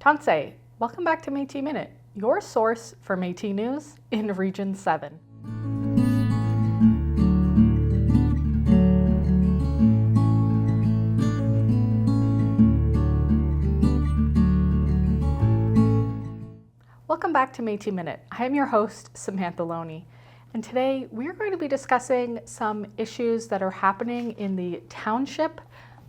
Tansei, welcome back to Métis Minute, your source for Métis news in Region 7. Welcome back to Métis Minute. I am your host, Samantha Loney, and today we are going to be discussing some issues that are happening in the township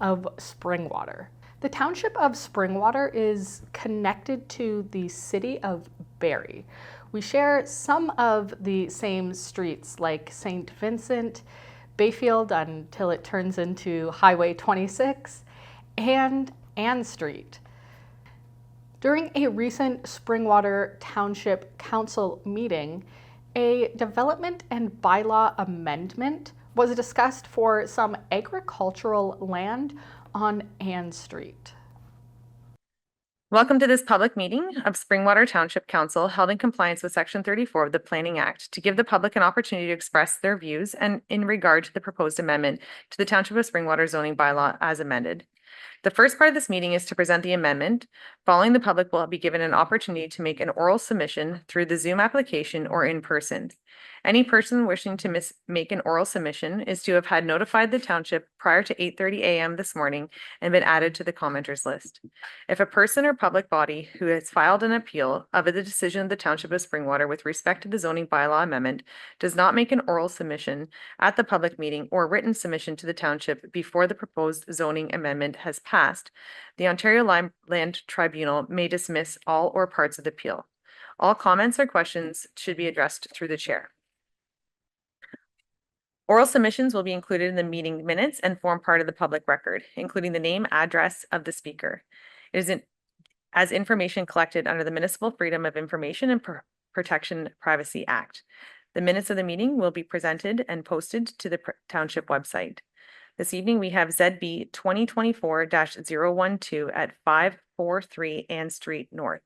of Springwater. The township of Springwater is connected to the city of Barrie. We share some of the same streets like St. Vincent, Bayfield until it turns into Highway 26, and Ann Street. During a recent Springwater Township Council meeting, a development and bylaw amendment was discussed for some agricultural land on Ann Street. Welcome to this public meeting of Springwater Township Council held in compliance with Section 34 of the Planning Act to give the public an opportunity to express their views and in regard to the proposed amendment to the Township of Springwater zoning bylaw as amended. The first part of this meeting is to present the amendment. Following, the public will be given an opportunity to make an oral submission through the Zoom application or in person. Any person wishing to make an oral submission is to have had notified the township prior to 8:30 a.m. this morning and been added to the commenters list. If a person or public body who has filed an appeal of the decision of the Township of Springwater with respect to the zoning bylaw amendment does not make an oral submission at the public meeting or written submission to the township before the proposed zoning amendment has passed, the Ontario Land Tribunal may dismiss all or parts of the appeal. All comments or questions should be addressed through the chair. Oral submissions will be included in the meeting minutes and form part of the public record, including the name, address of the speaker. It is as information collected under the Municipal Freedom of Information and Protection Privacy Act. The minutes of the meeting will be presented and posted to the township website. This evening, we have ZB 2024-012 at 543 Ann Street North.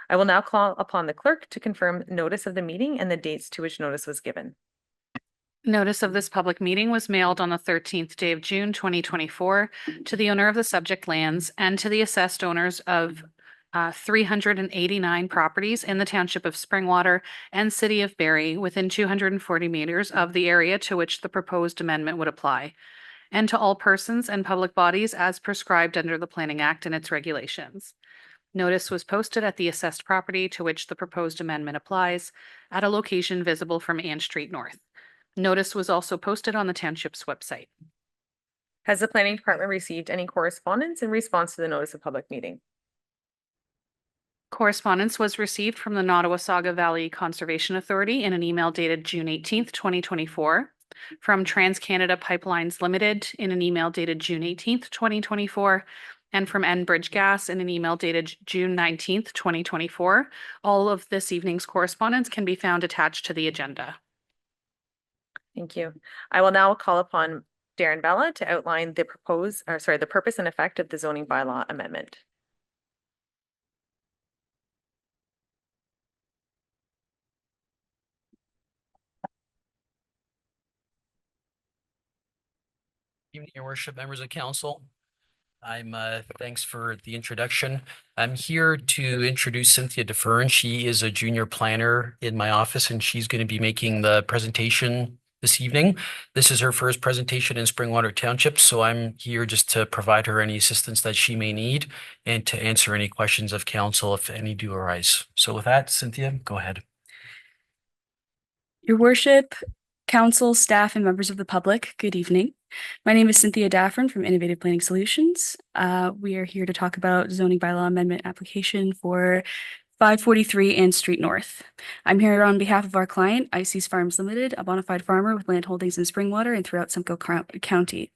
I will now call upon the clerk to confirm notice of the meeting and the dates to which notice was given. Notice of this public meeting was mailed on the 13th day of June, 2024 to the owner of the subject lands and to the assessed owners of 389 properties in the township of Springwater and city of Barrie within 240 meters of the area to which the proposed amendment would apply, and to all persons and public bodies as prescribed under the Planning Act and its regulations. Notice was posted at the assessed property to which the proposed amendment applies at a location visible from Ann Street North. Notice was also posted on the township's website. Has the planning department received any correspondence in response to the notice of public meeting? Correspondence was received from the Nottawasaga Valley Conservation Authority in an email dated June 18th, 2024, from TransCanada Pipelines Limited in an email dated June 18th, 2024, and from Enbridge Gas in an email dated June 19th, 2024. All of this evening's correspondence can be found attached to the agenda. Thank you. I will now call upon Darren Bella to outline the the purpose and effect of the zoning bylaw amendment. Evening, Your Worship, members of council. Thanks for the introduction. I'm here to introduce Cynthia DeFern. She is a junior planner in my office, and she's going to be making the presentation this evening. This is her first presentation in Springwater Township, so I'm here just to provide her any assistance that she may need and to answer any questions of council if any do arise. So with that, Cynthia, go ahead. Your Worship, council, staff, and members of the public, good evening. My name is Cynthia Daffern from Innovative Planning Solutions. We are here to talk about zoning bylaw amendment application for 543 Ann Street North. I'm here on behalf of our client, Ices Farms Limited, a bona fide farmer with land holdings in Springwater and throughout Simcoe County.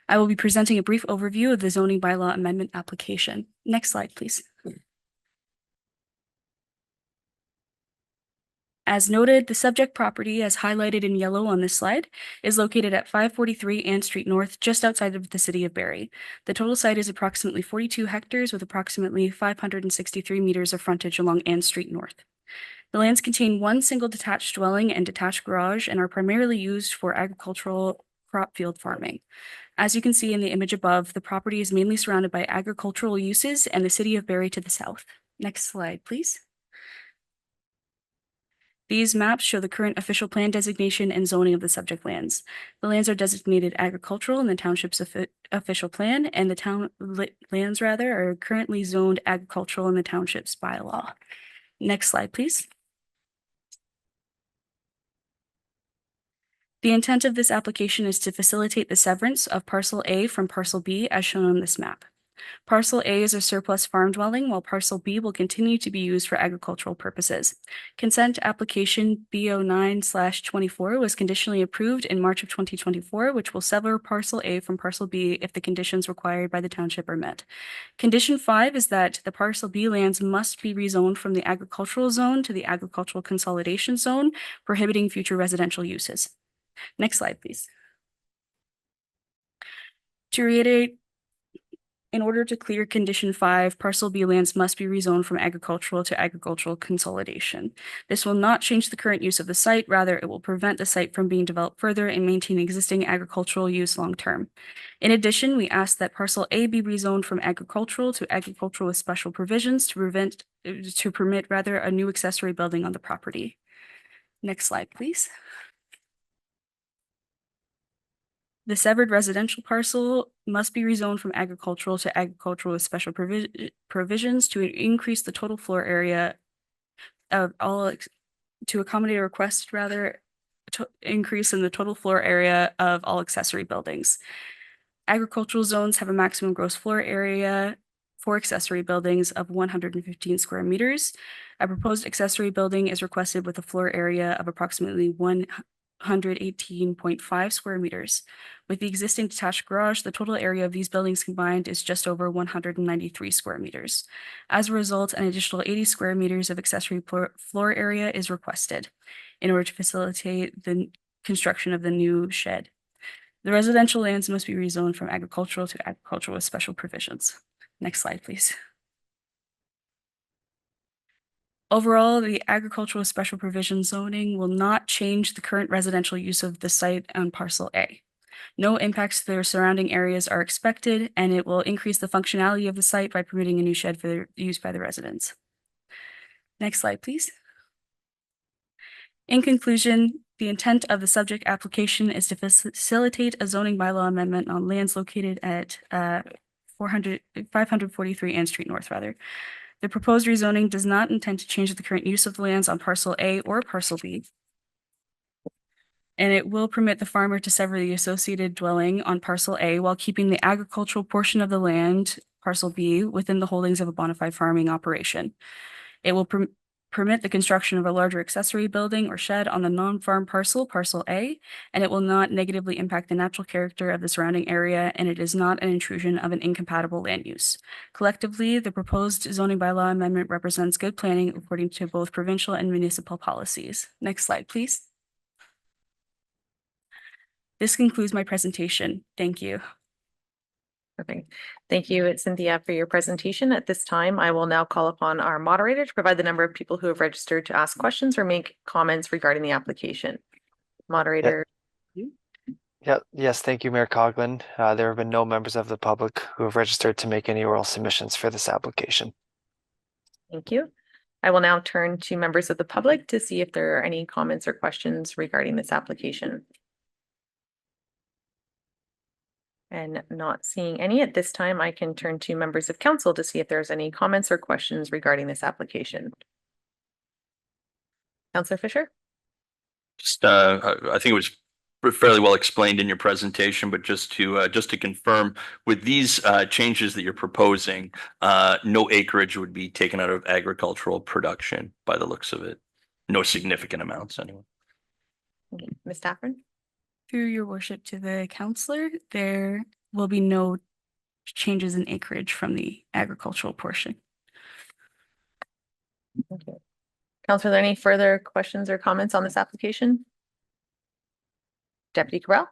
I will be presenting a brief overview of the zoning bylaw amendment application. Next slide, please. As noted, the subject property, as highlighted in yellow on this slide, is located at 543 Ann Street North, just outside of the city of Barrie. The total site is approximately 42 hectares with approximately 563 meters of frontage along Ann Street North. The lands contain one single detached dwelling and detached garage and are primarily used for agricultural crop field farming. As you can see in the image above, the property is mainly surrounded by agricultural uses and the city of Barrie to the south. Next slide, please. These maps show the current official plan designation and zoning of the subject lands. The lands are designated agricultural in the township's official plan, and the lands are currently zoned agricultural in the township's bylaw. Next slide, please. The intent of this application is to facilitate the severance of Parcel A from Parcel B as shown on this map. Parcel A is a surplus farm dwelling, while Parcel B will continue to be used for agricultural purposes. Consent application B09/24 was conditionally approved in March of 2024, which will sever Parcel A from Parcel B if the conditions required by the township are met. Condition 5 is that the Parcel B lands must be rezoned from the agricultural zone to the agricultural consolidation zone, prohibiting future residential uses. Next slide, please. To reiterate, in order to clear condition 5, Parcel B lands must be rezoned from agricultural to agricultural consolidation. This will not change the current use of the site, rather it will prevent the site from being developed further and maintain existing agricultural use long term. In addition, we ask that Parcel A be rezoned from agricultural to agricultural with special provisions to permit a new accessory building on the property. Next slide, please. The severed residential parcel must be rezoned from agricultural to agricultural with special provisions to increase the total floor area of all, to accommodate a request to increase in the total floor area of all accessory buildings. Agricultural zones have a maximum gross floor area for accessory buildings of 115 square meters. A proposed accessory building is requested with a floor area of approximately 118.5 square meters. With the existing detached garage, the total area of these buildings combined is just over 193 square meters. As a result, an additional 80 square meters of accessory floor area is requested in order to facilitate the construction of the new shed. The residential lands must be rezoned from agricultural to agricultural with special provisions. Next slide, please. Overall, the agricultural special provision zoning will not change the current residential use of the site on Parcel A. No impacts to the surrounding areas are expected, and it will increase the functionality of the site by permitting a new shed for use by the residents. Next slide, please. In conclusion, the intent of the subject application is to facilitate a zoning bylaw amendment on lands located at 543 Ann Street North, The proposed rezoning does not intend to change the current use of the lands on Parcel A or Parcel B, and it will permit the farmer to sever the associated dwelling on Parcel A while keeping the agricultural portion of the land, Parcel B, within the holdings of a bona fide farming operation. It will permit the construction of a larger accessory building or shed on the non-farm parcel, Parcel A, and it will not negatively impact the natural character of the surrounding area, and it is not an intrusion of an incompatible land use. Collectively, the proposed zoning bylaw amendment represents good planning according to both provincial and municipal policies. Next slide, please. This concludes my presentation. Thank you. Perfect. Thank you, Cynthia, for your presentation. At this time, I will now call upon our moderator to provide the number of people who have registered to ask questions or make comments regarding the application. Moderator. Yes, thank you, Mayor Coughlin. There have been no members of the public who have registered to make any oral submissions for this application. Thank you. I will now turn to members of the public to see if there are any comments or questions regarding this application. And not seeing any at this time, I can turn to members of council to see if there's any comments or questions regarding this application. Councillor Fisher? Just, I think it was fairly well explained in your presentation, but just to confirm, with these changes that you're proposing, no acreage would be taken out of agricultural production by the looks of it. No significant amounts anyway. Ms. Stafford? Through your worship to the councillor, there will be no changes in acreage from the agricultural portion. Thank you. Councillor, are there any further questions or comments on this application? Deputy Cabral?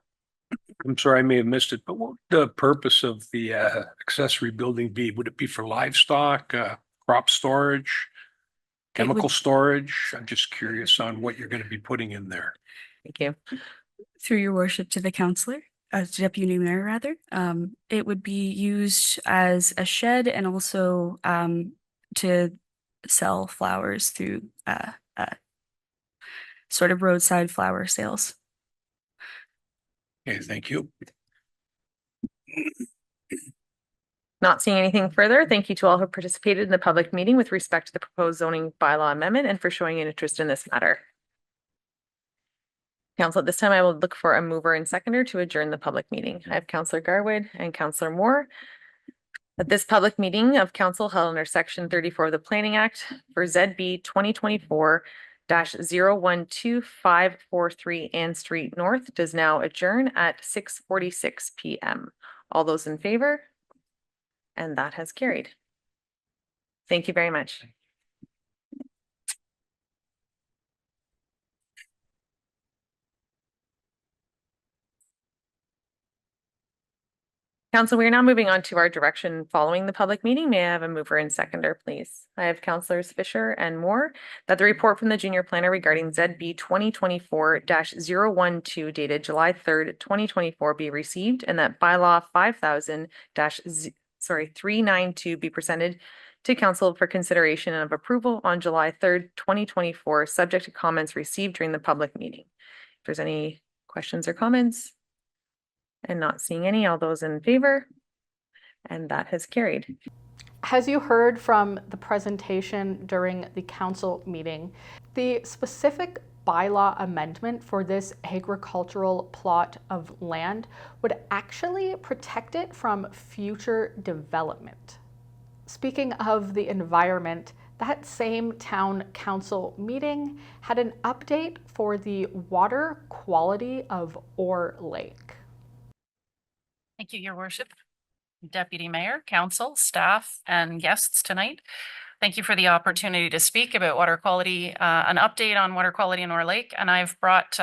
I'm sorry, I may have missed it, but what would the purpose of the accessory building be? Would it be for livestock, crop storage, chemical storage? I'm just curious on what you're going to be putting in there. Thank you. Through your worship to the councillor, as deputy mayor rather. It would be used as a shed and also to sell flowers through sort of roadside flower sales. Okay, thank you. Not seeing anything further. Thank you to all who participated in the public meeting with respect to the proposed zoning bylaw amendment and for showing an interest in this matter. Council, at this time, I will look for a mover and seconder to adjourn the public meeting. I have Councillor Garwood and Councillor Moore. At this public meeting of council held under section 34 of the Planning Act for ZB 2024-012543 Ann Street North does now adjourn at 6:46 p.m. All those in favor? And that has carried. Thank you very much. Council, we are now moving on to our direction following the public meeting. May I have a mover and seconder, please? I have Councillors Fisher and Moore that the report from the junior planner regarding ZB 2024-012 dated July 3rd, 2024 be received and that bylaw 5000-392 be presented to council for consideration and of approval on July 3rd, 2024, subject to comments received during the public meeting. If there's any questions or comments? And not seeing any, all those in favor? And that has carried. As you heard from the presentation during the council meeting, the specific bylaw amendment for this agricultural plot of land would actually protect it from future development. Speaking of the environment, that same town council meeting had an update for the water quality of Orr Lake. Thank you, Your Worship, Deputy Mayor, Council, staff, and guests tonight. Thank you for the opportunity to speak about water quality, an update on water quality in Orr Lake. And I've brought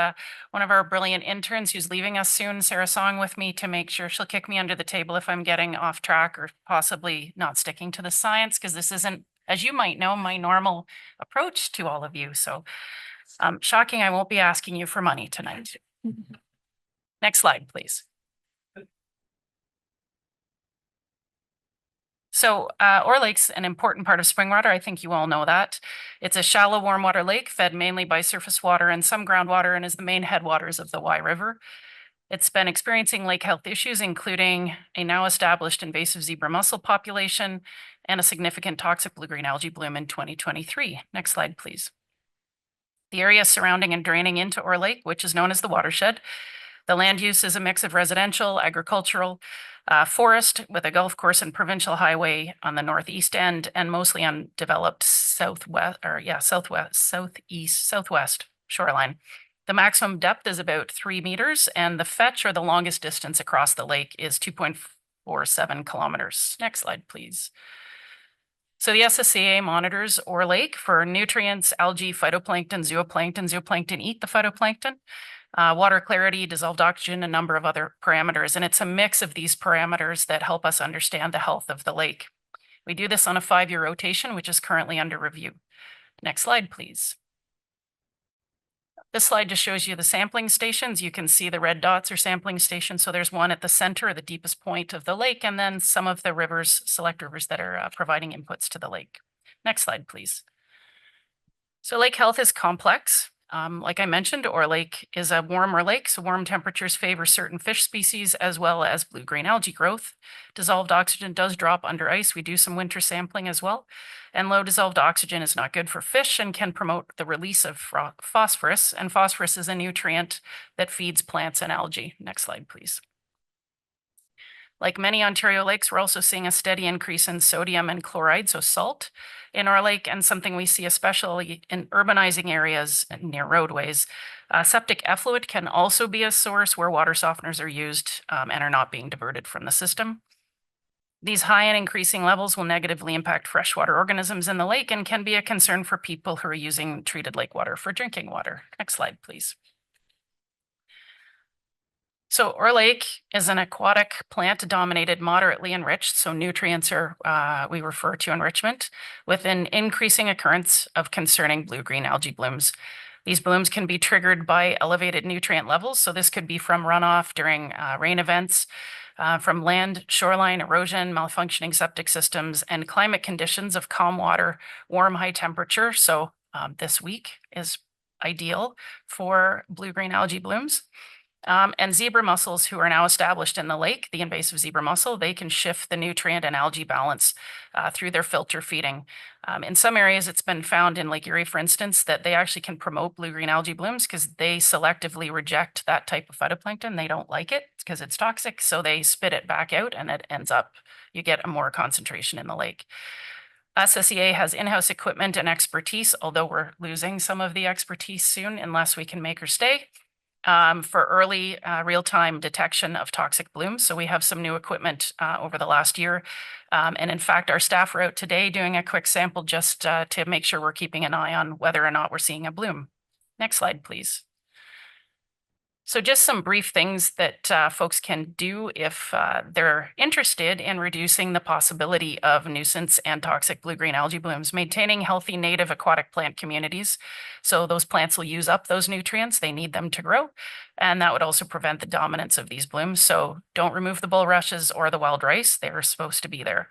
one of our brilliant interns who's leaving us soon, Sarah Song, with me to make sure she'll kick me under the table if I'm getting off track or possibly not sticking to the science, because this isn't, as you might know, my normal approach to all of you. So shocking, I won't be asking you for money tonight. Next slide, please. So Orr Lake's an important part of Springwater. I think you all know that. It's a shallow warm water lake fed mainly by surface water and some groundwater and is the main headwaters of the Wye River. It's been experiencing lake health issues, including a now established invasive zebra mussel population and a significant toxic blue-green algae bloom in 2023. Next slide, please. The area surrounding and draining into Orr Lake, which is known as the watershed. The land use is a mix of residential, agricultural, forest with a golf course and provincial highway on the northeast end and mostly undeveloped southwest shoreline. The maximum depth is about 3 meters and the fetch or the longest distance across the lake is 2.47 kilometers. Next slide, please. So the SSCA monitors Orr Lake for nutrients, algae, phytoplankton, zooplankton. Zooplankton eat the phytoplankton. Water clarity, dissolved oxygen, a number of other parameters. And it's a mix of these parameters that help us understand the health of the lake. We do this on a 5-year rotation, which is currently under review. Next slide, please. This slide just shows you the sampling stations. You can see the red dots are sampling stations. So there's one at the center, the deepest point of the lake, and then some of the rivers, select rivers that are providing inputs to the lake. Next slide, please. So lake health is complex. Like I mentioned, Orr Lake is a warmer lake, so warm temperatures favor certain fish species as well as blue-green algae growth. Dissolved oxygen does drop under ice. We do some winter sampling as well. And low dissolved oxygen is not good for fish and can promote the release of phosphorus. And phosphorus is a nutrient that feeds plants and algae. Next slide, please. Like many Ontario lakes, we're also seeing a steady increase in sodium and chloride, so salt, in our lake, and something we see especially in urbanizing areas near roadways. Septic effluent can also be a source where water softeners are used and are not being diverted from the system. These high and increasing levels will negatively impact freshwater organisms in the lake and can be a concern for people who are using treated lake water for drinking water. Next slide, please. So Orr Lake is an aquatic plant-dominated, moderately enriched, so nutrients are, we refer to enrichment, with an increasing occurrence of concerning blue-green algae blooms. These blooms can be triggered by elevated nutrient levels. So this could be from runoff during rain events, from land, shoreline erosion, malfunctioning septic systems, and climate conditions of calm water, warm, high temperature. So this week is ideal for blue-green algae blooms. And zebra mussels who are now established in the lake, the invasive zebra mussel, they can shift the nutrient and algae balance through their filter feeding. In some areas, it's been found in Lake Erie, for instance, that they actually can promote blue-green algae blooms because they selectively reject that type of phytoplankton. They don't like it because it's toxic, so they spit it back out and it ends up, you get a more concentration in the lake. SSEA has in-house equipment and expertise, although we're losing some of the expertise soon unless we can make her stay. For early real-time detection of toxic blooms. So we have some new equipment over the last year. And in fact, our staff are out today doing a quick sample just to make sure we're keeping an eye on whether or not we're seeing a bloom. Next slide, please. So just some brief things that folks can do if they're interested in reducing the possibility of nuisance and toxic blue-green algae blooms. Maintaining healthy native aquatic plant communities. So those plants will use up those nutrients. They need them to grow. And that would also prevent the dominance of these blooms. So don't remove the bulrushes or the wild rice. They're supposed to be there.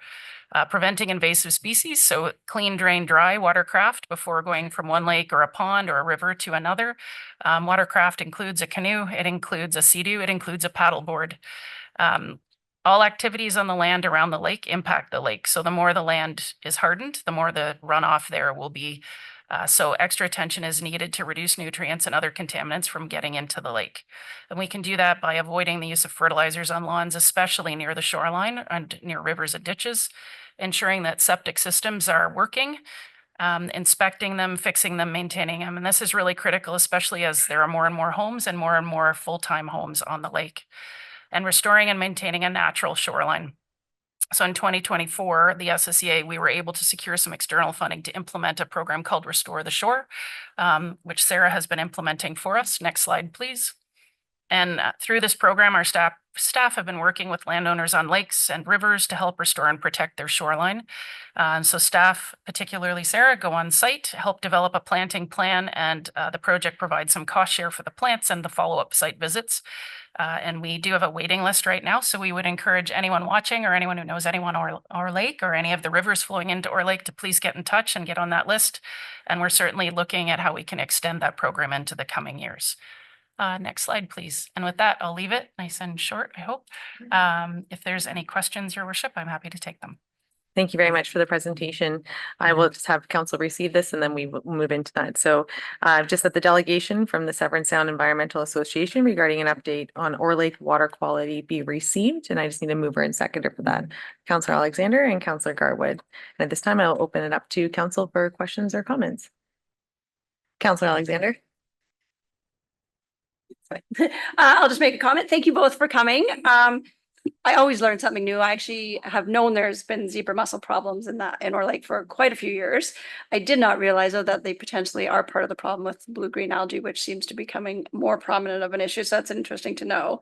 Preventing invasive species, so clean, drain, dry watercraft before going from one lake or a pond or a river to another. Watercraft includes a canoe, it includes a sea-doo, it includes a paddleboard. All activities on the land around the lake impact the lake. So the more the land is hardened, the more the runoff there will be. So extra attention is needed to reduce nutrients and other contaminants from getting into the lake. And we can do that by avoiding the use of fertilizers on lawns, especially near the shoreline and near rivers and ditches, ensuring that septic systems are working, inspecting them, fixing them, maintaining them. And this is really critical, especially as there are more and more homes and more full-time homes on the lake. And restoring and maintaining a natural shoreline. So in 2024, the SSEA, we were able to secure some external funding to implement a program called Restore the Shore, which Sarah has been implementing for us. Next slide, please. And through this program, our staff have been working with landowners on lakes and rivers to help restore and protect their shoreline. So staff, particularly Sarah, go on site, help develop a planting plan, and the project provides some cost share for the plants and the follow-up site visits. And we do have a waiting list right now, so we would encourage anyone watching or anyone who knows anyone on Orr Lake or any of the rivers flowing into Orr Lake to please get in touch and get on that list. And we're certainly looking at how we can extend that program into the coming years. Next slide, please. And with that, I'll leave it nice and short, I hope. If there's any questions, Your Worship, I'm happy to take them. Thank you very much for the presentation. I will just have council receive this and then we will move into that. So just that the delegation from the Severn Sound Environmental Association regarding an update on Orr Lake water quality be received. And I just need a mover and seconder for that. Councillor Alexander and Councillor Garwood. And at this time, I'll open it up to council for questions or comments. Councillor Alexander. I'll just make a comment. Thank you both for coming. I always learn something new. I actually have known there's been zebra mussel problems in Orr Lake for quite a few years. I did not realize though that they potentially are part of the problem with blue-green algae, which seems to be becoming more prominent of an issue. So that's interesting to know.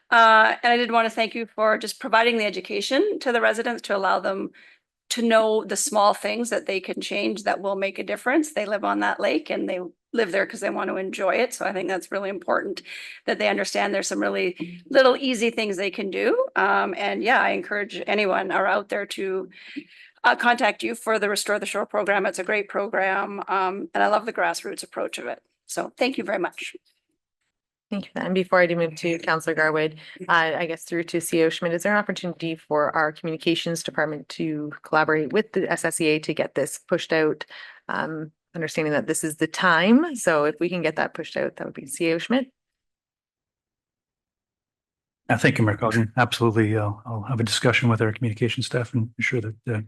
And I did want to thank you for just providing the education to the residents to allow them to know the small things that they can change that will make a difference. They live on that lake and they live there because they want to enjoy it. So I think that's really important that they understand there's some really little easy things they can do. And yeah, I encourage anyone are out there to contact you for the Restore the Shore program. It's a great program. And I love the grassroots approach of it. So thank you very much. Thank you for that. And before I do move to Councillor Garwood, I guess through to CEO Schmidt, is there an opportunity for our communications department to collaborate with the SSEA to get this pushed out? Understanding that this is the time. So if we can get that pushed out, that would be CEO Schmidt. Thank you, Mayor Coughlin. Absolutely. I'll have a discussion with our communication staff and ensure that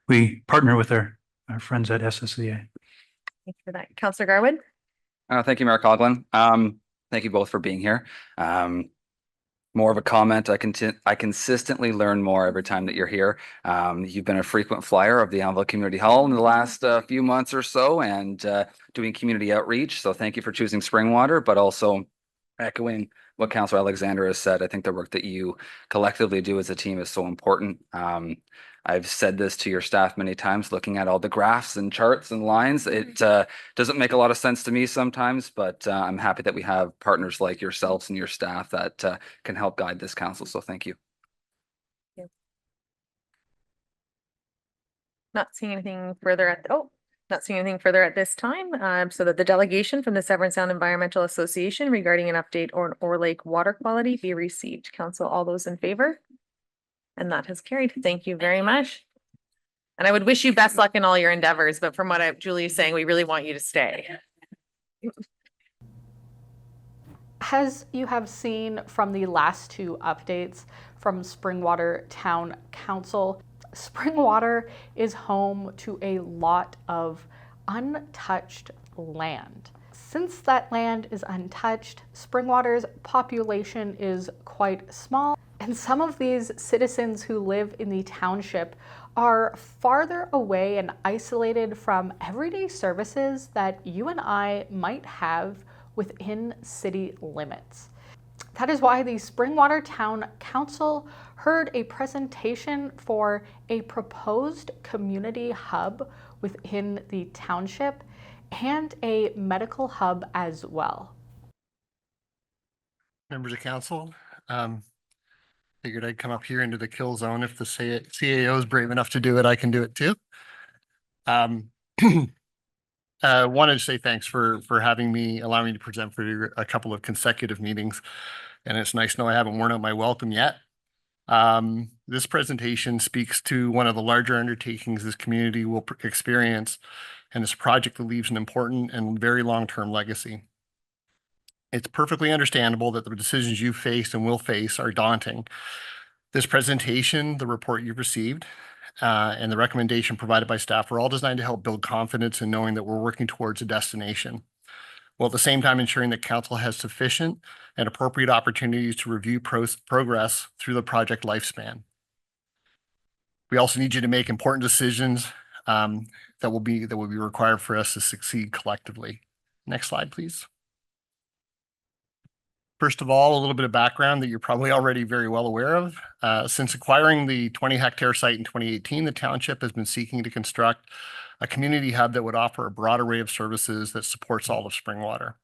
we partner with our friends at SSEA. Thank you for that. Councillor Garwood. Thank you, Mayor Coughlin. Thank you both for being here. More of a comment. I consistently learn more every time that you're here. You've been a frequent flyer of the Anvil Community Hall in the last few months or so and doing community outreach. So thank you for choosing Springwater, but also echoing what Councillor Alexander has said, I think the work that you collectively do as a team is so important. I've said this to your staff many times, looking at all the graphs and charts and lines. It doesn't make a lot of sense to me sometimes, but I'm happy that we have partners like yourselves and your staff that can help guide this council. So thank you. Not seeing anything further at this time. So that the delegation from the Severn Sound Environmental Association regarding an update on Orr Lake water quality be received. Council, all those in favor? And that has carried. Thank you very much. And I would wish you best luck in all your endeavors, but from what Julie is saying, we really want you to stay. As you have seen from the last two updates from Springwater Town Council, Springwater is home to a lot of untouched land. Since that land is untouched, Springwater's population is quite small, and some of these citizens who live in the township are farther away and isolated from everyday services that you and I might have within city limits. That is why the Springwater Town Council heard a presentation for a proposed community hub within the township and a medical hub as well. Members of council, figured I'd come up here into the kill zone. If the CAO is brave enough to do it, I can do it too. Wanted to say thanks for allowing me to present for a couple of consecutive meetings. And it's nice to know I haven't worn out my welcome yet. This presentation speaks to one of the larger undertakings this community will experience, and it's a project that leaves an important and very long-term legacy. It's perfectly understandable that the decisions you faced and will face are daunting. This presentation, the report you've received, and the recommendation provided by staff are all designed to help build confidence in knowing that we're working towards a destination, while at the same time ensuring that council has sufficient and appropriate opportunities to review progress through the project lifespan. We also need you to make important decisions that will be required for us to succeed collectively. Next slide, please. First of all, a little bit of background that you're probably already very well aware of. Since acquiring the 20-hectare site in 2018, the township has been seeking to construct a community hub that would offer a broad array of services that supports all of Springwater.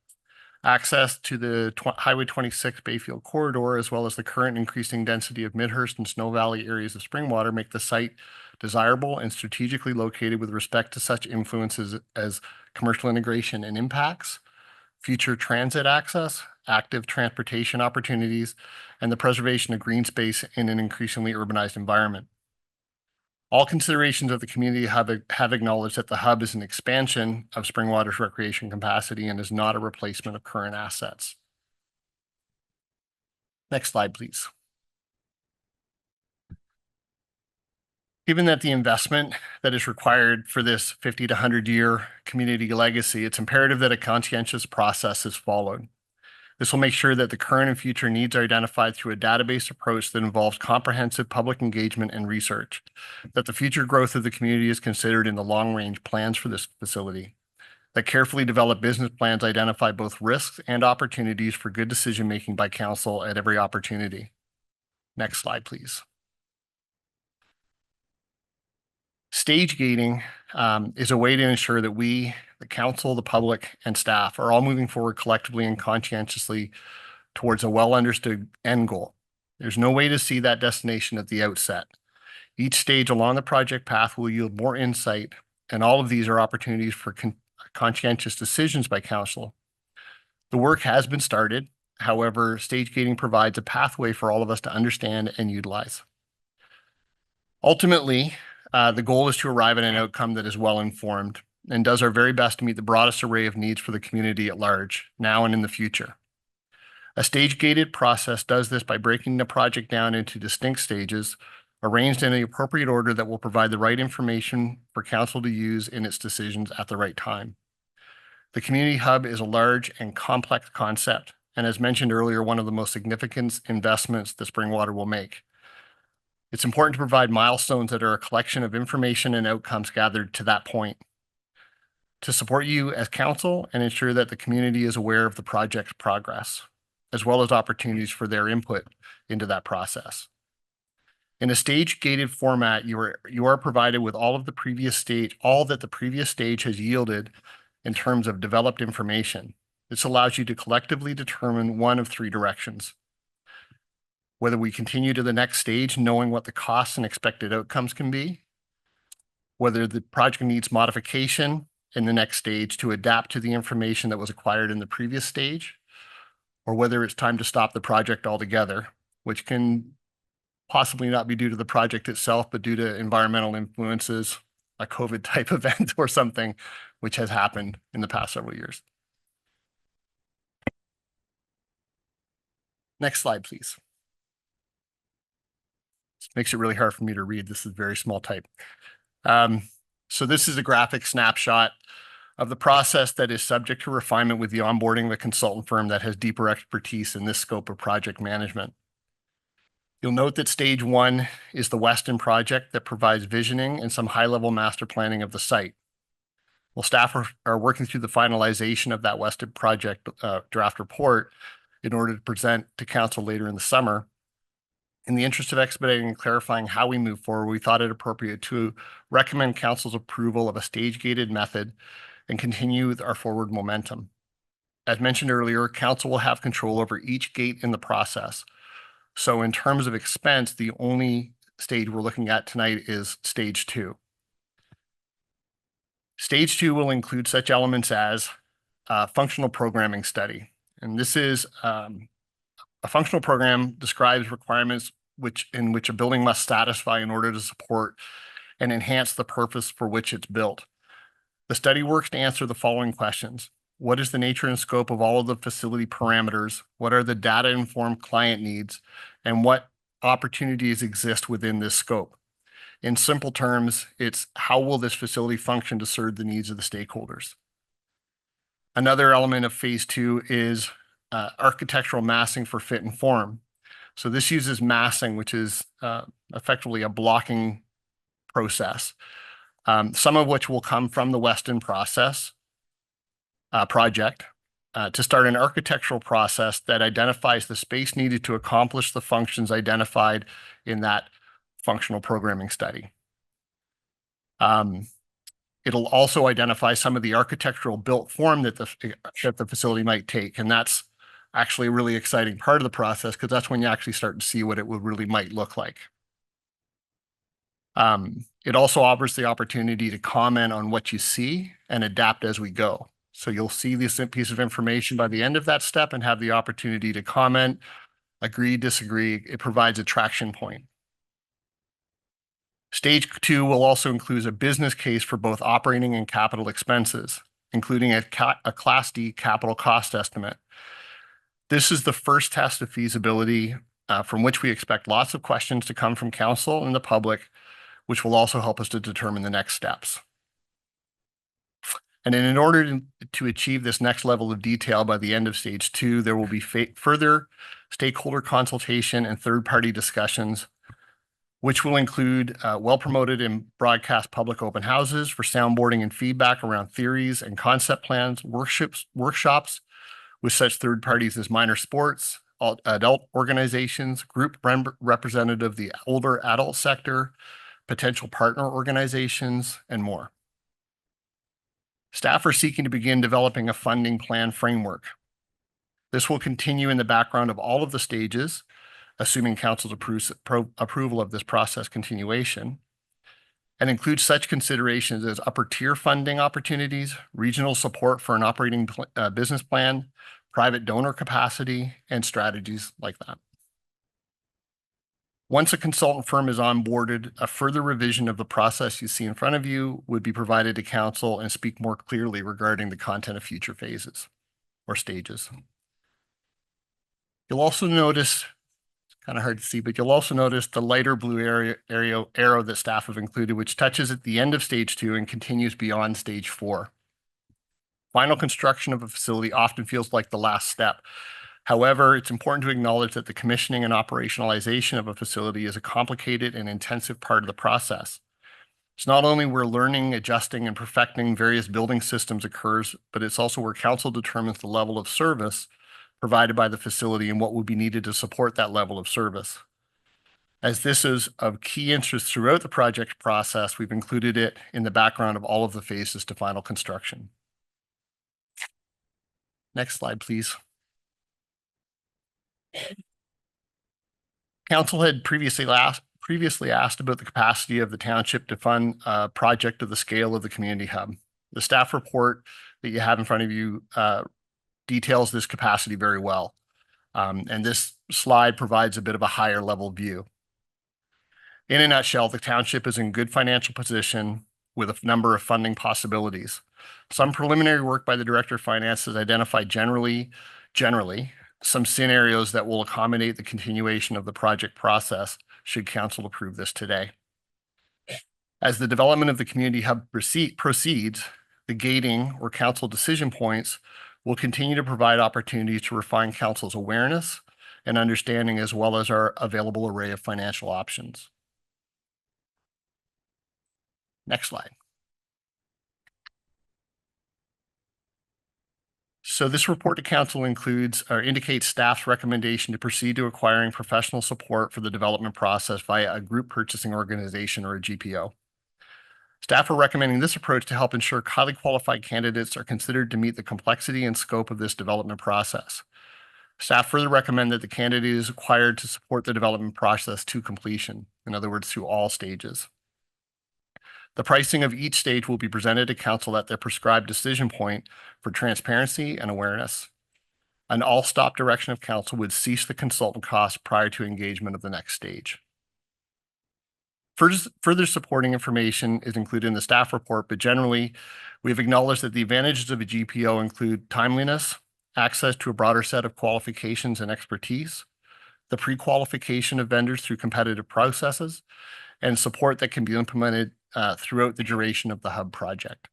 Access to the Highway 26 Bayfield corridor, as well as the current increasing density of Midhurst and Snow Valley areas of Springwater, make the site desirable and strategically located with respect to such influences as commercial integration and impacts, future transit access, active transportation opportunities, and the preservation of green space in an increasingly urbanized environment. All considerations of the community have acknowledged that the hub is an expansion of Springwater's recreation capacity and is not a replacement of current assets. Next slide, please. Given that the investment that is required for this 50 to 100-year community legacy, it's imperative that a conscientious process is followed. This will make sure that the current and future needs are identified through a database approach that involves comprehensive public engagement and research, that the future growth of the community is considered in the long-range plans for this facility, that carefully developed business plans identify both risks and opportunities for good decision-making by council at every opportunity. Next slide, please. Stage gating is a way to ensure that we, the council, the public, and staff are all moving forward collectively and conscientiously towards a well-understood end goal. There's no way to see that destination at the outset. Each stage along the project path will yield more insight, and all of these are opportunities for conscientious decisions by council. The work has been started. However, stage gating provides a pathway for all of us to understand and utilize. Ultimately, the goal is to arrive at an outcome that is well-informed and does our very best to meet the broadest array of needs for the community at large, now and in the future. A stage-gated process does this by breaking the project down into distinct stages, arranged in the appropriate order that will provide the right information for council to use in its decisions at the right time. The community hub is a large and complex concept, and as mentioned earlier, one of the most significant investments that Springwater will make. It's important to provide milestones that are a collection of information and outcomes gathered to that point to support you as council and ensure that the community is aware of the project's progress. as well as opportunities for their input into that process. In a stage-gated format, you are provided with all that the previous stage has yielded in terms of developed information. This allows you to collectively determine one of three directions. Whether we continue to the next stage, knowing what the costs and expected outcomes can be, whether the project needs modification in the next stage to adapt to the information that was acquired in the previous stage, or whether it's time to stop the project altogether, which can possibly not be due to the project itself, but due to environmental influences, a COVID type event or something, which has happened in the past several years. Next slide, please. This makes it really hard for me to read. This is very small type. So this is a graphic snapshot of the process that is subject to refinement with the onboarding of a consultant firm that has deeper expertise in this scope of project management. You'll note that stage one is the Weston project that provides visioning and some high-level master planning of the site. Well, staff are working through the finalization of that Weston project draft report in order to present to council later in the summer. In the interest of expediting and clarifying how we move forward, we thought it appropriate to recommend council's approval of a stage-gated method and continue with our forward momentum. As mentioned earlier, council will have control over each gate in the process. So in terms of expense, the only stage we're looking at tonight is stage two. Stage two will include such elements as a functional programming study. And this is a functional program describes requirements in which a building must satisfy in order to support and enhance the purpose for which it's built. The study works to answer the following questions. What is the nature and scope of all of the facility parameters? What are the data-informed client needs? And what opportunities exist within this scope? In simple terms, it's how will this facility function to serve the needs of the stakeholders? Another element of phase two is architectural massing for fit and form. So this uses massing, which is effectively a blocking process, some of which will come from the Weston project to start an architectural process that identifies the space needed to accomplish the functions identified in that functional programming study. It'll also identify some of the architectural built form that the facility might take, and that's actually a really exciting part of the process because that's when you actually start to see what it might look like. It also offers the opportunity to comment on what you see and adapt as we go. So you'll see this piece of information by the end of that step and have the opportunity to comment, agree, disagree. It provides a traction point. Stage two will also include a business case for both operating and capital expenses, including a Class D capital cost estimate. This is the first test of feasibility from which we expect lots of questions to come from council and the public, which will also help us to determine the next steps. And in order to achieve this next level of detail by the end of stage two, there will be further stakeholder consultation and third-party discussions, which will include well-promoted and broadcast public open houses for soundboarding and feedback around theories and concept plans, workshops with such third parties as minor sports, adult organizations, group representative of the older adult sector, potential partner organizations, and more. Staff are seeking to begin developing a funding plan framework. This will continue in the background of all of the stages, assuming council's approval of this process continuation, and includes such considerations as upper tier funding opportunities, regional support for an operating business plan, private donor capacity, and strategies like that. Once a consultant firm is onboarded, a further revision of the process you see in front of you would be provided to council and speak more clearly regarding the content of future phases or stages. You'll also notice, it's kind of hard to see, but you'll also notice the lighter blue arrow that staff have included, which touches at the end of stage two and continues beyond stage four. Final construction of a facility often feels like the last step. However, it's important to acknowledge that the commissioning and operationalization of a facility is a complicated and intensive part of the process. It's not only where learning, adjusting, and perfecting various building systems occurs, but it's also where council determines the level of service provided by the facility and what would be needed to support that level of service. As this is of key interest throughout the project process, we've included it in the background of all of the phases to final construction. Next slide, please. Council had previously asked about the capacity of the township to fund a project of the scale of the community hub. The staff report that you have in front of you details this capacity very well. And this slide provides a bit of a higher level view. In a nutshell, the township is in good financial position with a number of funding possibilities. Some preliminary work by the Director of Finance has identified generally some scenarios that will accommodate the continuation of the project process should council approve this today. As the development of the community hub proceeds, the gating or council decision points will continue to provide opportunities to refine council's awareness and understanding, as well as our available array of financial options. Next slide. So this report to council includes or indicates staff's recommendation to proceed to acquiring professional support for the development process via a group purchasing organization or a GPO. Staff are recommending this approach to help ensure highly qualified candidates are considered to meet the complexity and scope of this development process. Staff further recommend that the candidate is acquired to support the development process to completion, in other words, through all stages. The pricing of each stage will be presented to council at their prescribed decision point for transparency and awareness. An all-stop direction of council would cease the consultant costs prior to engagement of the next stage. Further supporting information is included in the staff report, but generally, we have acknowledged that the advantages of a GPO include timeliness, access to a broader set of qualifications and expertise, the pre-qualification of vendors through competitive processes, and support that can be implemented throughout the duration of the hub project.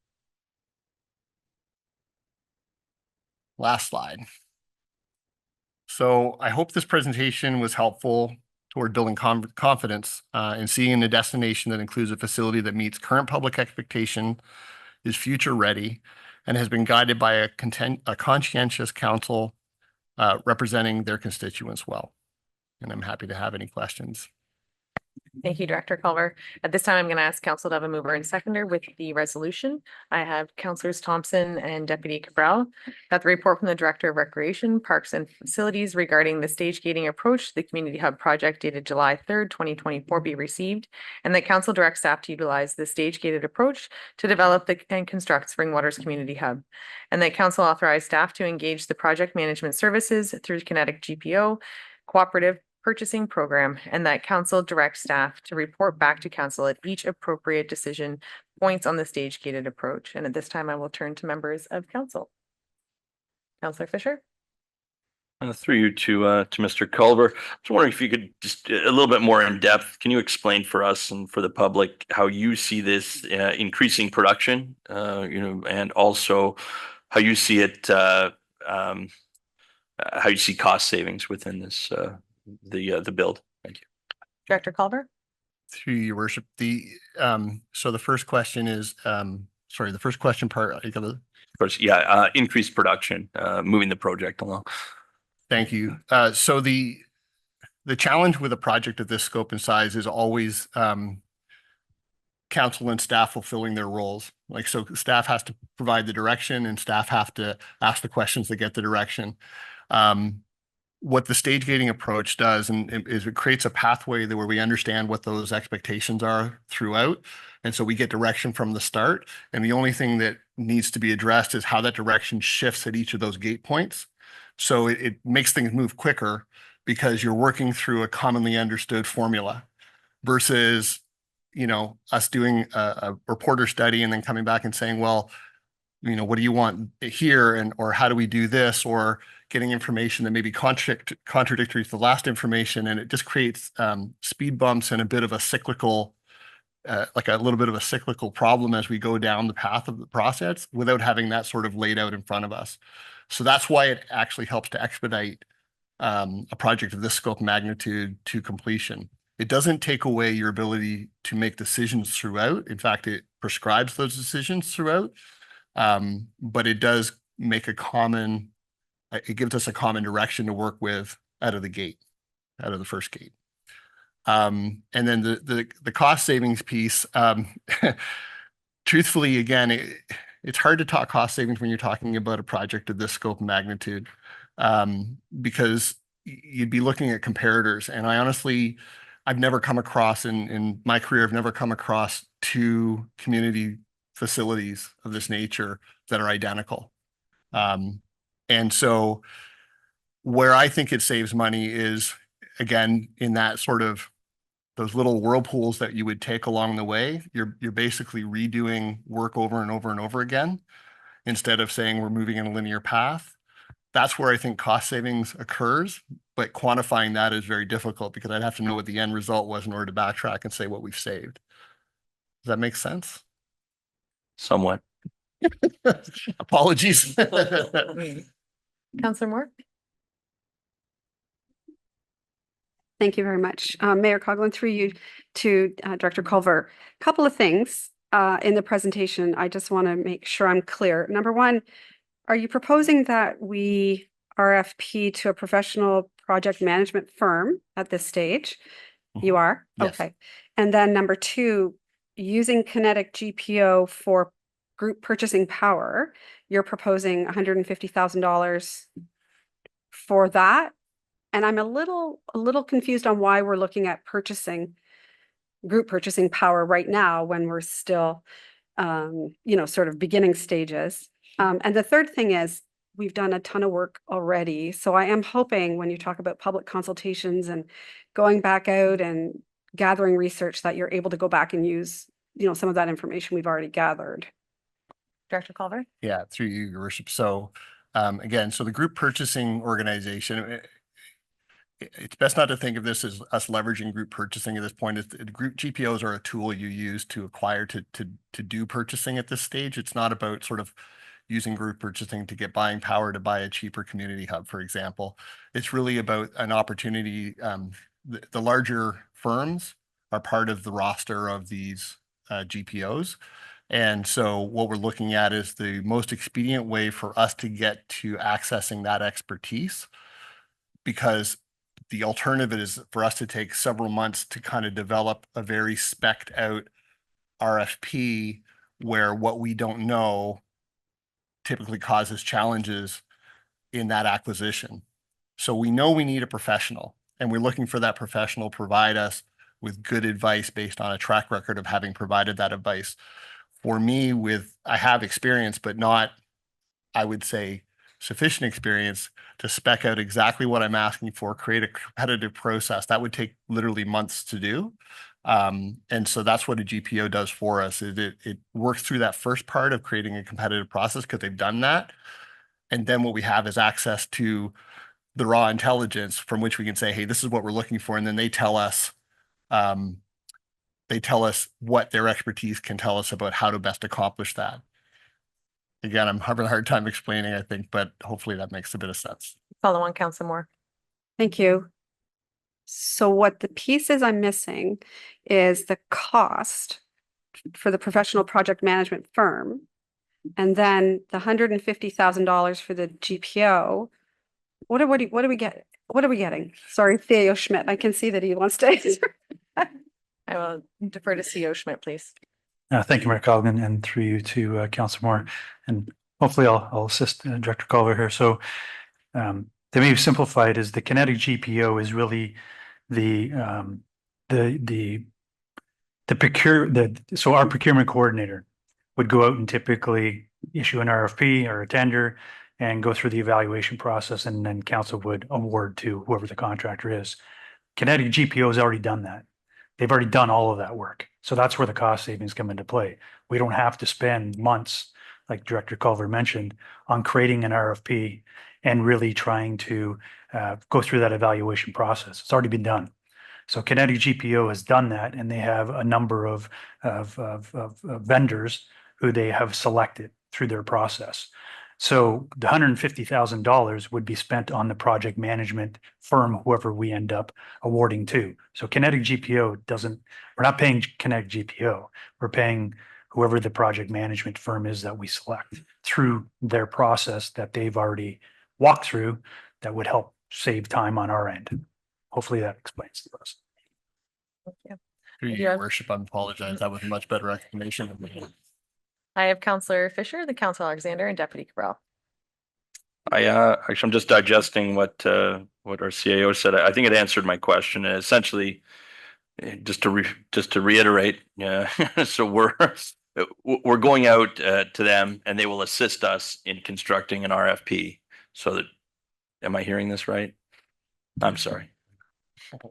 Last slide. So I hope this presentation was helpful toward building confidence in seeing a destination that includes a facility that meets current public expectation, is future ready, and has been guided by a conscientious council representing their constituents well. And I'm happy to have any questions. Thank you, Director Culver. At this time, I'm going to ask council to have a mover and seconder with the resolution. I have councillors Thompson and Deputy Cabral. That the report from the Director of Recreation, Parks and Facilities regarding the stage gating approach to the Community Hub project dated July 3rd, 2024 be received, and that council directs staff to utilize the stage gated approach to develop and construct Springwater's Community Hub, and that council authorize staff to engage the project management services through Kinetic GPO cooperative purchasing program, and that council directs staff to report back to council at each appropriate decision points on the stage gated approach. And at this time, I will turn to members of council. Councillor Fisher. Through you to Mr. Culver. I was wondering if you could just a little bit more in depth. Can you explain for us and for the public how you see this increasing production, and also how you see it, how you see cost savings within this the build? Thank you. Director Culver. Through your worship, so the first question is sorry, the first question part. Of course, increased production, moving the project along. Thank you. So the challenge with a project of this scope and size is always council and staff fulfilling their roles. Like, so staff has to provide the direction and staff have to ask the questions that get the direction. What the stage gating approach does is it creates a pathway where we understand what those expectations are throughout. And so we get direction from the start. And the only thing that needs to be addressed is how that direction shifts at each of those gate points. So it makes things move quicker because you're working through a commonly understood formula versus, us doing a reporter study and then coming back and saying, well, what do you want here? Or how do we do this? Or getting information that may be contradictory to the last information. And it just creates speed bumps and a bit of a cyclical, like a little bit of a cyclical problem as we go down the path of the process without having that sort of laid out in front of us. So that's why it actually helps to expedite a project of this scope magnitude to completion. It doesn't take away your ability to make decisions throughout. In fact, it prescribes those decisions throughout. But it does make a common it gives us a common direction to work with out of the gate, out of the first gate. And then the cost savings piece, truthfully, again, it's hard to talk cost savings when you're talking about a project of this scope and magnitude, because you'd be looking at comparators. And I honestly, I've never come across in my career, I've never come across two community facilities of this nature that are identical. And so where I think it saves money is, again, in that sort of those little whirlpools that you would take along the way. You're basically redoing work over and over and over again, instead of saying we're moving in a linear path. That's where I think cost savings occurs, but quantifying that is very difficult because I'd have to know what the end result was in order to backtrack and say what we've saved. Does that make sense? Somewhat. Apologies. Counselor Moore? Thank you very much. Mayor Coughlin, through you to Director Culver. A couple of things in the presentation. I just want to make sure I'm clear. Number one, are you proposing that we RFP to a professional project management firm at this stage? You are? Yes. Okay. And then number two, using Kinetic GPO for group purchasing power, you're proposing $150,000 for that. And I'm a little confused on why we're looking at group purchasing power right now when we're still, sort of beginning stages. And the third thing is we've done a ton of work already. So I am hoping when you talk about public consultations and going back out and gathering research that you're able to go back and use, some of that information we've already gathered. Director Culver? Yeah, through you, Your Worship. So again, so the group purchasing organization, it's best not to think of this as us leveraging group purchasing at this point. Group GPOs are a tool you use to acquire to do purchasing at this stage. It's not about sort of using group purchasing to get buying power to buy a cheaper community hub, for example. It's really about an opportunity. The larger firms are part of the roster of these GPOs. And so what we're looking at is the most expedient way for us to get to accessing that expertise, because the alternative is for us to take several months to kind of develop a very spec'd out RFP where what we don't know typically causes challenges in that acquisition. So we know we need a professional, and we're looking for that professional to provide us with good advice based on a track record of having provided that advice. For me, I have experience, but not, I would say, sufficient experience to spec out exactly what I'm asking for, create a competitive process. That would take literally months to do. And so that's what a GPO does for us. It works through that first part of creating a competitive process because they've done that. And then what we have is access to the raw intelligence from which we can say, hey, this is what we're looking for. And then they tell us what their expertise can tell us about how to best accomplish that. Again, I'm having a hard time explaining, I think, but hopefully that makes a bit of sense. Follow on, Counselor Moore. Thank you. So what the pieces I'm missing is the cost for the professional project management firm, and then the $150,000 for the GPO. What do we get? What are we getting? Sorry, Theo Schmidt. I can see that he wants to answer. I will defer to CEO Schmidt, please. Thank you, Mayor Coughlin, and through you to Councilor Moore, and hopefully I'll assist Director Culver here. So to maybe simplify it, is the Kinetic GPO is really so our procurement coordinator would go out and typically issue an RFP or a tender and go through the evaluation process, and then council would award to whoever the contractor is. Kinetic GPO has already done that. They've already done all of that work. So that's where the cost savings come into play. We don't have to spend months, like Director Culver mentioned, on creating an RFP and really trying to go through that evaluation process. It's already been done. So Kinetic GPO has done that, and they have a number of vendors who they have selected through their process. So the $150,000 would be spent on the project management firm, whoever we end up awarding to. So Kinetic GPO we're not paying Kinetic GPO. We're paying whoever the project management firm is that we select through their process that they've already walkthrough that would help save time on our end. Hopefully that explains to us. Through you, Yeah. Your Worship, I apologize. That was a much better explanation. I have Counselor Fisher, the Council Alexander, and Deputy Cabral. Actually, I'm just digesting what our CAO said. I think it answered my question. Essentially, just to reiterate, yeah. So we're going out to them, and they will assist us in constructing an RFP. So that, am I hearing this right? I'm sorry.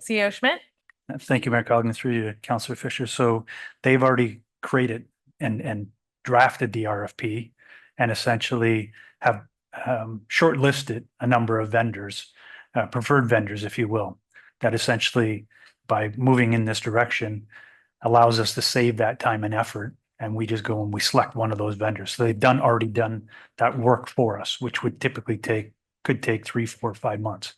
CEO Schmidt? Thank you, Mayor Coggan, through you, Councillor Fisher. So they've already created and drafted the RFP and essentially have shortlisted a number of vendors, preferred vendors, if you will, that essentially by moving in this direction allows us to save that time and effort. And we just go and we select one of those vendors. So they've already done that work for us, which would typically could take 3, 4, 5 months.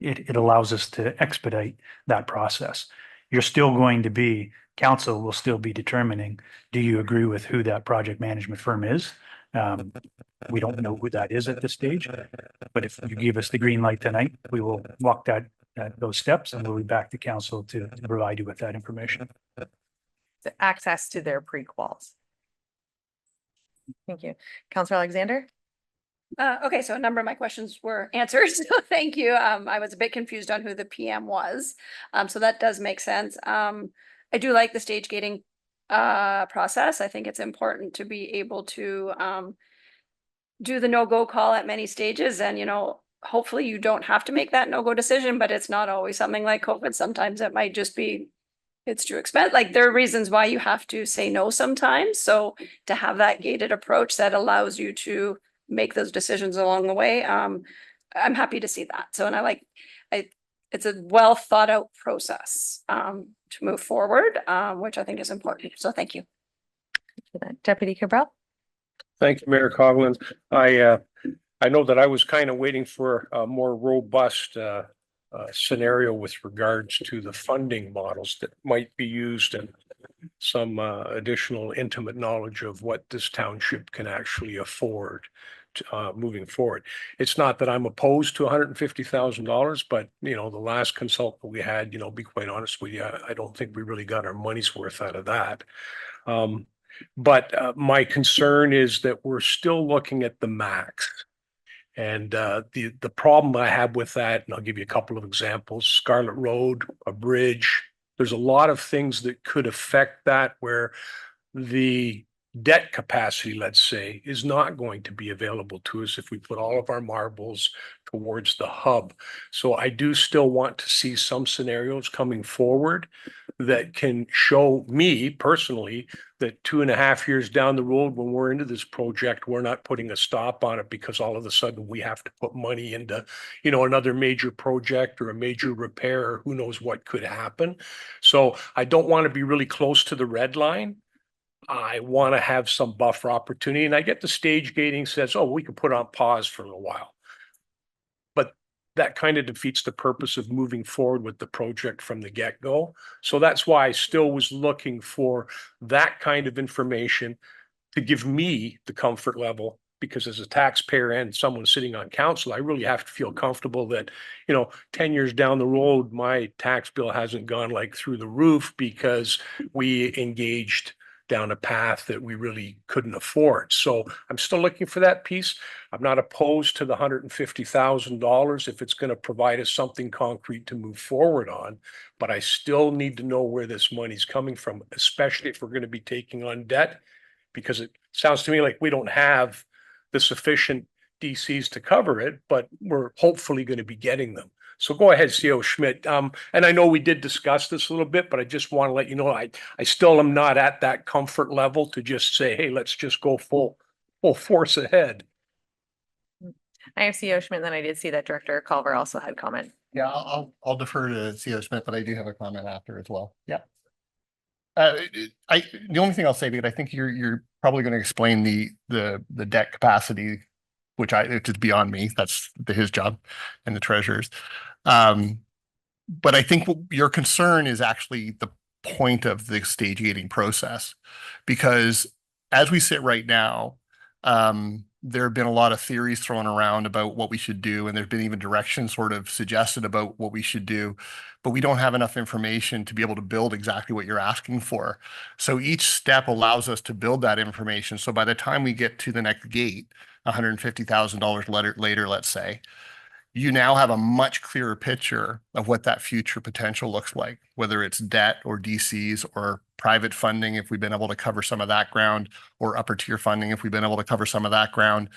It allows us to expedite that process. You're still going to be, council will still be determining, do you agree with who that project management firm is? We don't know who that is at this stage, but if you give us the green light tonight, we will walk those steps and we'll be back to council to provide you with that information. The access to their pre-quals. Thank you. Councilor Alexander? Okay, so a number of my questions were answered, so thank you. I was a bit confused on who the PM was. So that does make sense. I do like the stage gating process. I think it's important to be able to do the no-go call at many stages, and hopefully you don't have to make that no-go decision, but it's not always something like COVID. Sometimes it might just be it's too expensive. Like there are reasons why you have to say no sometimes. So to have that gated approach that allows you to make those decisions along the way, I'm happy to see that. So, and it's a well thought out process to move forward, which I think is important. So thank you. Deputy Cabral? Thank you, Mayor Coughlin. I know that I was kind of waiting for a more robust scenario with regards to the funding models that might be used and some additional intimate knowledge of what this township can actually afford moving forward. It's not that I'm opposed to $150,000, but the last consultant we had, be quite honest with you, I don't think we really got our money's worth out of that. But my concern is that we're still looking at the max. And the problem I have with that, and I'll give you a couple of examples, Scarlet Road, a bridge, there's a lot of things that could affect that where the debt capacity, let's say, is not going to be available to us if we put all of our marbles towards the hub. So I do still want to see some scenarios coming forward that can show me personally that 2.5 years down the road when we're into this project, we're not putting a stop on it because all of a sudden we have to put money into, another major project or a major repair or who knows what could happen. So I don't want to be really close to the red line. I want to have some buffer opportunity, and I get the stage gating says, oh, we can put on pause for a little while. But that kind of defeats the purpose of moving forward with the project from the get-go. So that's why I still was looking for that kind of information to give me the comfort level, because as a taxpayer and someone sitting on council, I really have to feel comfortable that, 10 years down the road, my tax bill hasn't gone like through the roof because we engaged down a path that we really couldn't afford. So I'm still looking for that piece. I'm not opposed to the $150,000 if it's going to provide us something concrete to move forward on, but I still need to know where this money's coming from, especially if we're going to be taking on debt, because it sounds to me like we don't have the sufficient DCs to cover it, but we're hopefully going to be getting them. So go ahead, CEO Schmidt. And I know we did discuss this a little bit, but I just want to let you know, I still am not at that comfort level to just say, hey, let's just go full force ahead. I have CEO Schmidt, then I did see that Director Culver also had comment. Yeah, I'll defer to CEO Schmidt, but I do have a comment after as well. Yeah. The only thing I'll say, because I think you're probably going to explain the debt capacity, which is beyond me. That's his job and the treasurer's. But I think your concern is actually the point of the stage gating process, because as we sit right now, there have been a lot of theories thrown around about what we should do, and there's been even directions sort of suggested about what we should do, but we don't have enough information to be able to build exactly what you're asking for. So each step allows us to build that information. So by the time we get to the next gate, $150,000 later, let's say, you now have a much clearer picture of what that future potential looks like, whether it's debt or DCs or private funding, if we've been able to cover some of that ground, or upper tier funding, if we've been able to cover some of that ground.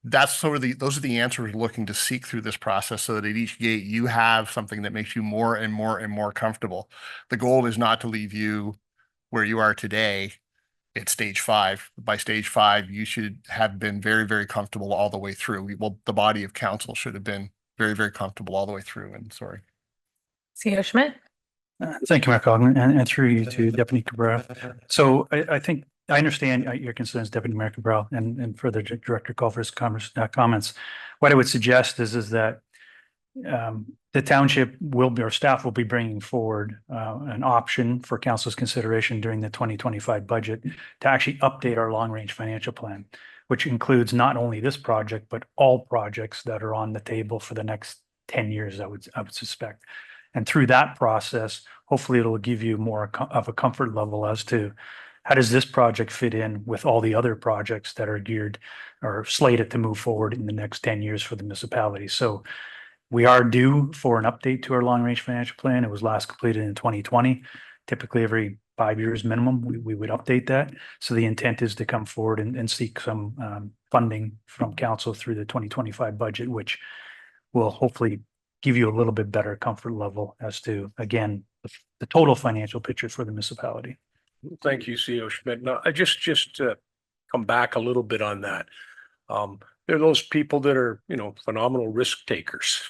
That's sort of those are the answers we're looking to seek through this process, so that at each gate you have something that makes you more and more and more comfortable. The goal is not to leave you where you are today at stage 5. By stage 5, you should have been very, very comfortable all the way through. Well, the body of council should have been very, very comfortable all the way through. And sorry. CEO Schmidt? Thank you, Mayor Coughlin, and through you to Deputy Cabral. So I think I understand your concerns, Deputy Mayor Cabral, and further Director Culver's comments. What I would suggest is that the township will be, or staff will be bringing forward an option for council's consideration during the 2025 budget to actually update our long-range financial plan, which includes not only this project, but all projects that are on the table for the next 10 years, I would suspect. And through that process, hopefully it'll give you more of a comfort level as to how does this project fit in with all the other projects that are geared or slated to move forward in the next 10 years for the municipality. So we are due for an update to our long-range financial plan. It was last completed in 2020. Typically every 5 years minimum, we would update that. So the intent is to come forward and seek some funding from council through the 2025 budget, which will hopefully give you a little bit better comfort level as to, again, the total financial picture for the municipality. Thank you, CEO Schmidt. Now, I just come back a little bit on that. There are those people that are, phenomenal risk takers.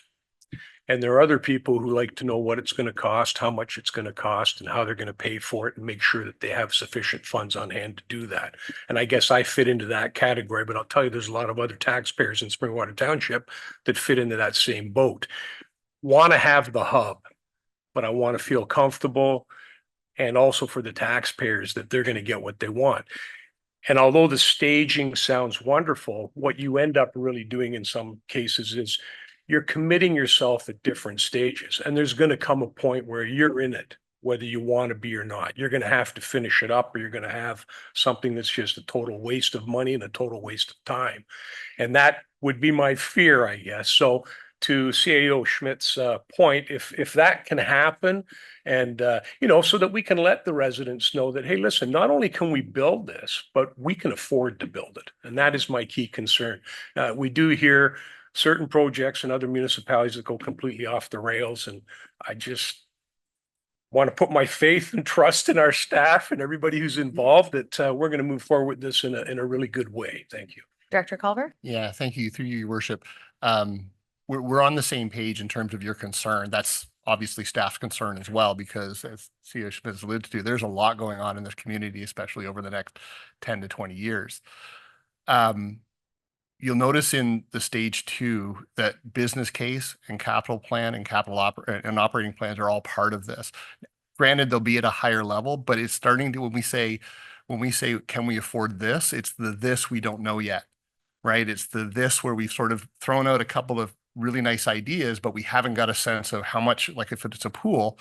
And there are other people who like to know what it's going to cost, how much it's going to cost, and how they're going to pay for it, and make sure that they have sufficient funds on hand to do that. And I guess I fit into that category, but I'll tell you, there's a lot of other taxpayers in Springwater Township that fit into that same boat. Want to have the hub, but I want to feel comfortable, and also for the taxpayers that they're going to get what they want. And although the staging sounds wonderful, what you end up really doing in some cases is you're committing yourself at different stages. And there's going to come a point where you're in it, whether you want to be or not. You're going to have to finish it up, or you're going to have something that's just a total waste of money and a total waste of time. And that would be my fear, I guess. So to CEO Schmidt's point, if that can happen, and so that we can let the residents know that, hey, listen, not only can we build this, but we can afford to build it. And that is my key concern. We do hear certain projects in other municipalities that go completely off the rails, and I just want to put my faith and trust in our staff and everybody who's involved that we're going to move forward with this in a really good way. Thank you. Director Culver? Yeah, thank you. Through you, Your Worship. We're on the same page in terms of your concern. That's obviously staff's concern as well, because as CEO Schmidt has alluded to, there's a lot going on in this community, especially over the next 10 to 20 years. You'll notice in the stage 2 that business case and capital plan and operating plans are all part of this. Granted, they'll be at a higher level, but it's starting to, when we say, can we afford this? It's the this we don't know yet, right? It's the this where we've sort of thrown out a couple of really nice ideas, but we haven't got a sense of how much, like if it's a pool,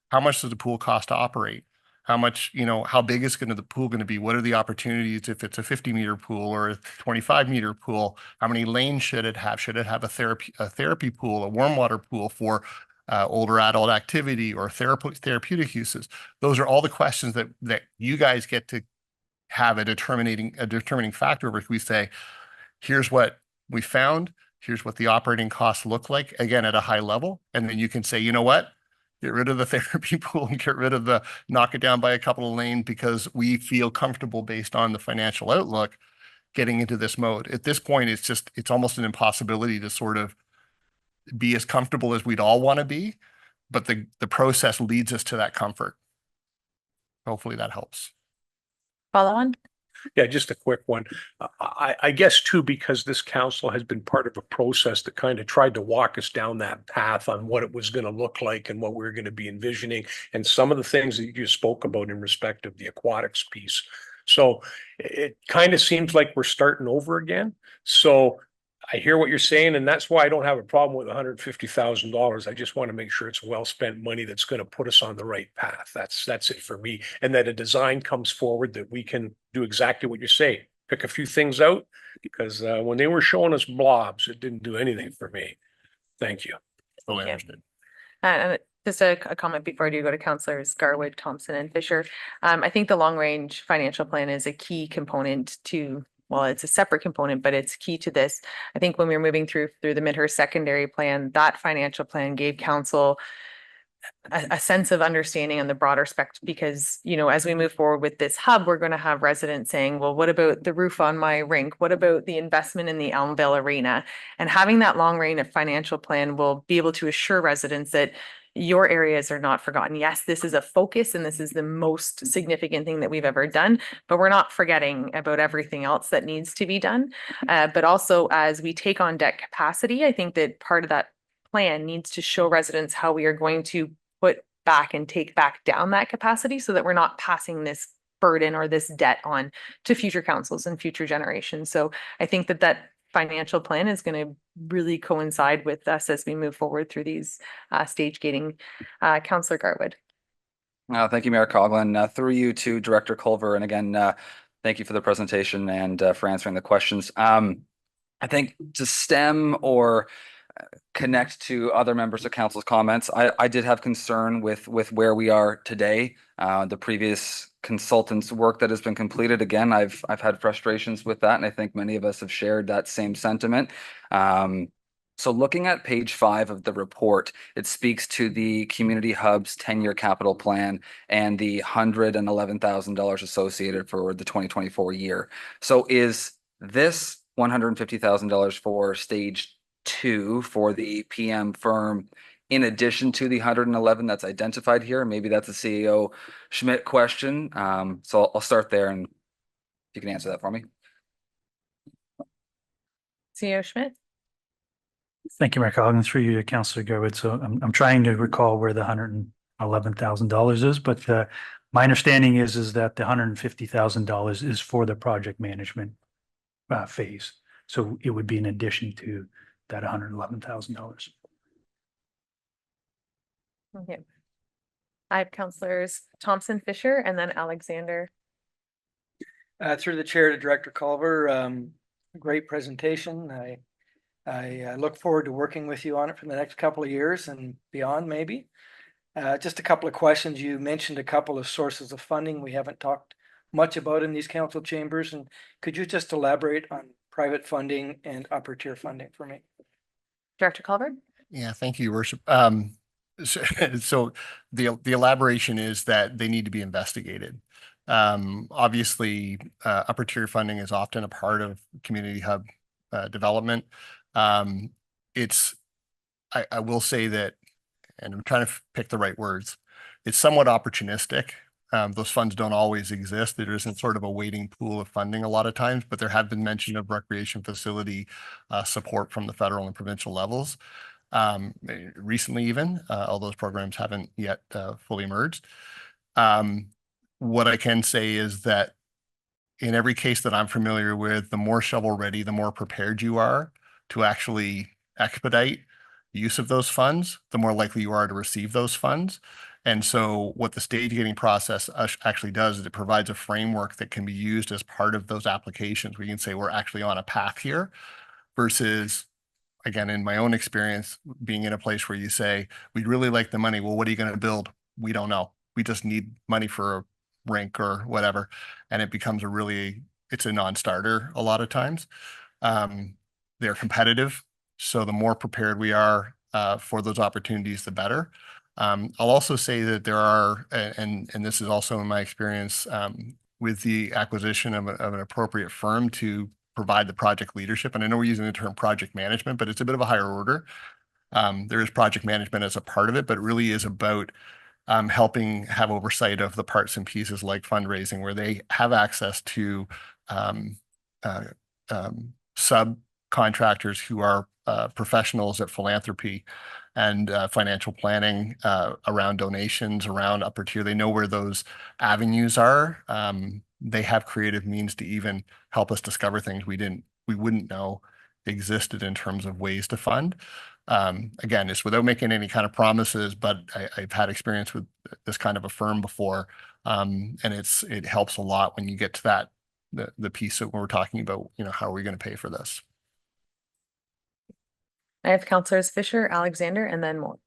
how much does the pool cost to operate? How much, how big is the pool going to be? What are the opportunities if it's a 50-meter pool or a 25-meter pool? How many lanes should it have? Should it have a therapy pool, a warm water pool for older adult activity or therapeutic uses? Those are all the questions that you guys get to have a determining factor over. We say, here's what we found. Here's what the operating costs look like, again, at a high level. And then you can say, you know what? Get rid of the therapy pool and get rid of knock it down by a couple of lanes, because we feel comfortable based on the financial outlook getting into this mode. At this point, it's almost an impossibility to sort of be as comfortable as we'd all want to be, but the process leads us to that comfort. Hopefully that helps. Follow on? Yeah, just a quick one. I guess too, because this council has been part of a process that kind of tried to walk us down that path on what it was going to look like and what we were going to be envisioning, and some of the things that you spoke about in respect of the aquatics piece. So it kind of seems like we're starting over again. So I hear what you're saying, and that's why I don't have a problem with $150,000. I just want to make sure it's well-spent money that's going to put us on the right path. That's it for me. And that a design comes forward that we can do exactly what you say. Pick a few things out, because when they were showing us blobs, it didn't do anything for me. Thank you. Totally Yeah. understood. And just a comment before I do go to councillors Garwood, Thompson and Fisher. I think the long range financial plan is a key component to, well, it's a separate component, but it's key to this. I think when we were moving through the Midhurst secondary plan, that financial plan gave council a sense of understanding on the broader spectrum, because, you know, as we move forward with this hub, we're going to have residents saying, well, what about the roof on my rink? What about the investment in the Elmvale Arena? And having that long range financial plan will be able to assure residents that your areas are not forgotten. Yes, this is a focus and this is the most significant thing that we've ever done, but we're not forgetting about everything else that needs to be done. But also, as we take on debt capacity, I think that part of that plan needs to show residents how we are going to put back and take back down that capacity, so that we're not passing this burden or this debt on to future councils and future generations. So I think that that financial plan is going to really coincide with us as we move forward through these stage gating. Councillor Garwood. Thank you, Mayor Coughlin. Through you to Director Culver. And again, thank you for the presentation and for answering the questions. I think to stem or connect to other members of council's comments, I did have concern with where we are today. The previous consultants' work that has been completed. Again, I've had frustrations with that, and I think many of us have shared that same sentiment. So looking at page 5 of the report, it speaks to the Community Hub's 10-year capital plan and the $111,000 associated for the 2024 year. So is this $150,000 for stage 2 for the PM firm in addition to the 111 that's identified here? Maybe that's a CEO Schmidt question. So I'll start there, and if you can answer that for me. CEO Schmidt. Thank you, Mayor Coughlin. Through you to Councillor Garwood. So I'm trying to recall where the $111,000 is, but my understanding is that the $150,000 is for the project management phase. So it would be in addition to that $111,000. Okay. I have councillors Thompson, Fisher, and then Alexander. Through the chair to Director Culver, great presentation. I look forward to working with you on it for the next couple of years and beyond, maybe. Just a couple of questions. You mentioned a couple of sources of funding we haven't talked much about in these council chambers, and could you just elaborate on private funding and upper tier funding for me? Director Culver. Yeah, thank you, Your Worship. So the elaboration is that they need to be investigated. Obviously, upper tier funding is often a part of community hub development. I will say that, and I'm trying to pick the right words, it's somewhat opportunistic. Those funds don't always exist. There isn't sort of a waiting pool of funding a lot of times, but there have been mention of recreation facility support from the federal and provincial levels. Recently even, all those programs haven't yet fully emerged. What I can say is that in every case that I'm familiar with, the more shovel ready, the more prepared you are to actually expedite use of those funds, the more likely you are to receive those funds. And so what the stage gating process actually does is it provides a framework that can be used as part of those applications where you can say we're actually on a path here, versus, again, in my own experience, being in a place where you say, we'd really like the money. Well, what are you going to build? We don't know. We just need money for a rink or whatever. And it becomes it's a non-starter a lot of times. They're competitive. So the more prepared we are for those opportunities, the better. I'll also say that there are, and this is also in my experience with the acquisition of an appropriate firm to provide the project leadership. And I know we're using the term project management, but it's a bit of a higher order. There is project management as a part of it, but it really is about helping have oversight of the parts and pieces like fundraising, where they have access to subcontractors who are professionals at philanthropy and financial planning around donations, around upper tier. They know where those avenues are. they have creative means to even help us discover things we wouldn't know existed in terms of ways to fund. Again, it's without making any kind of promises, but I've had experience with this kind of a firm before. And it helps a lot when you get to that, the piece that we're talking about, how are we going to pay for this? I have Councilors Fisher, Alexander, and then Moore.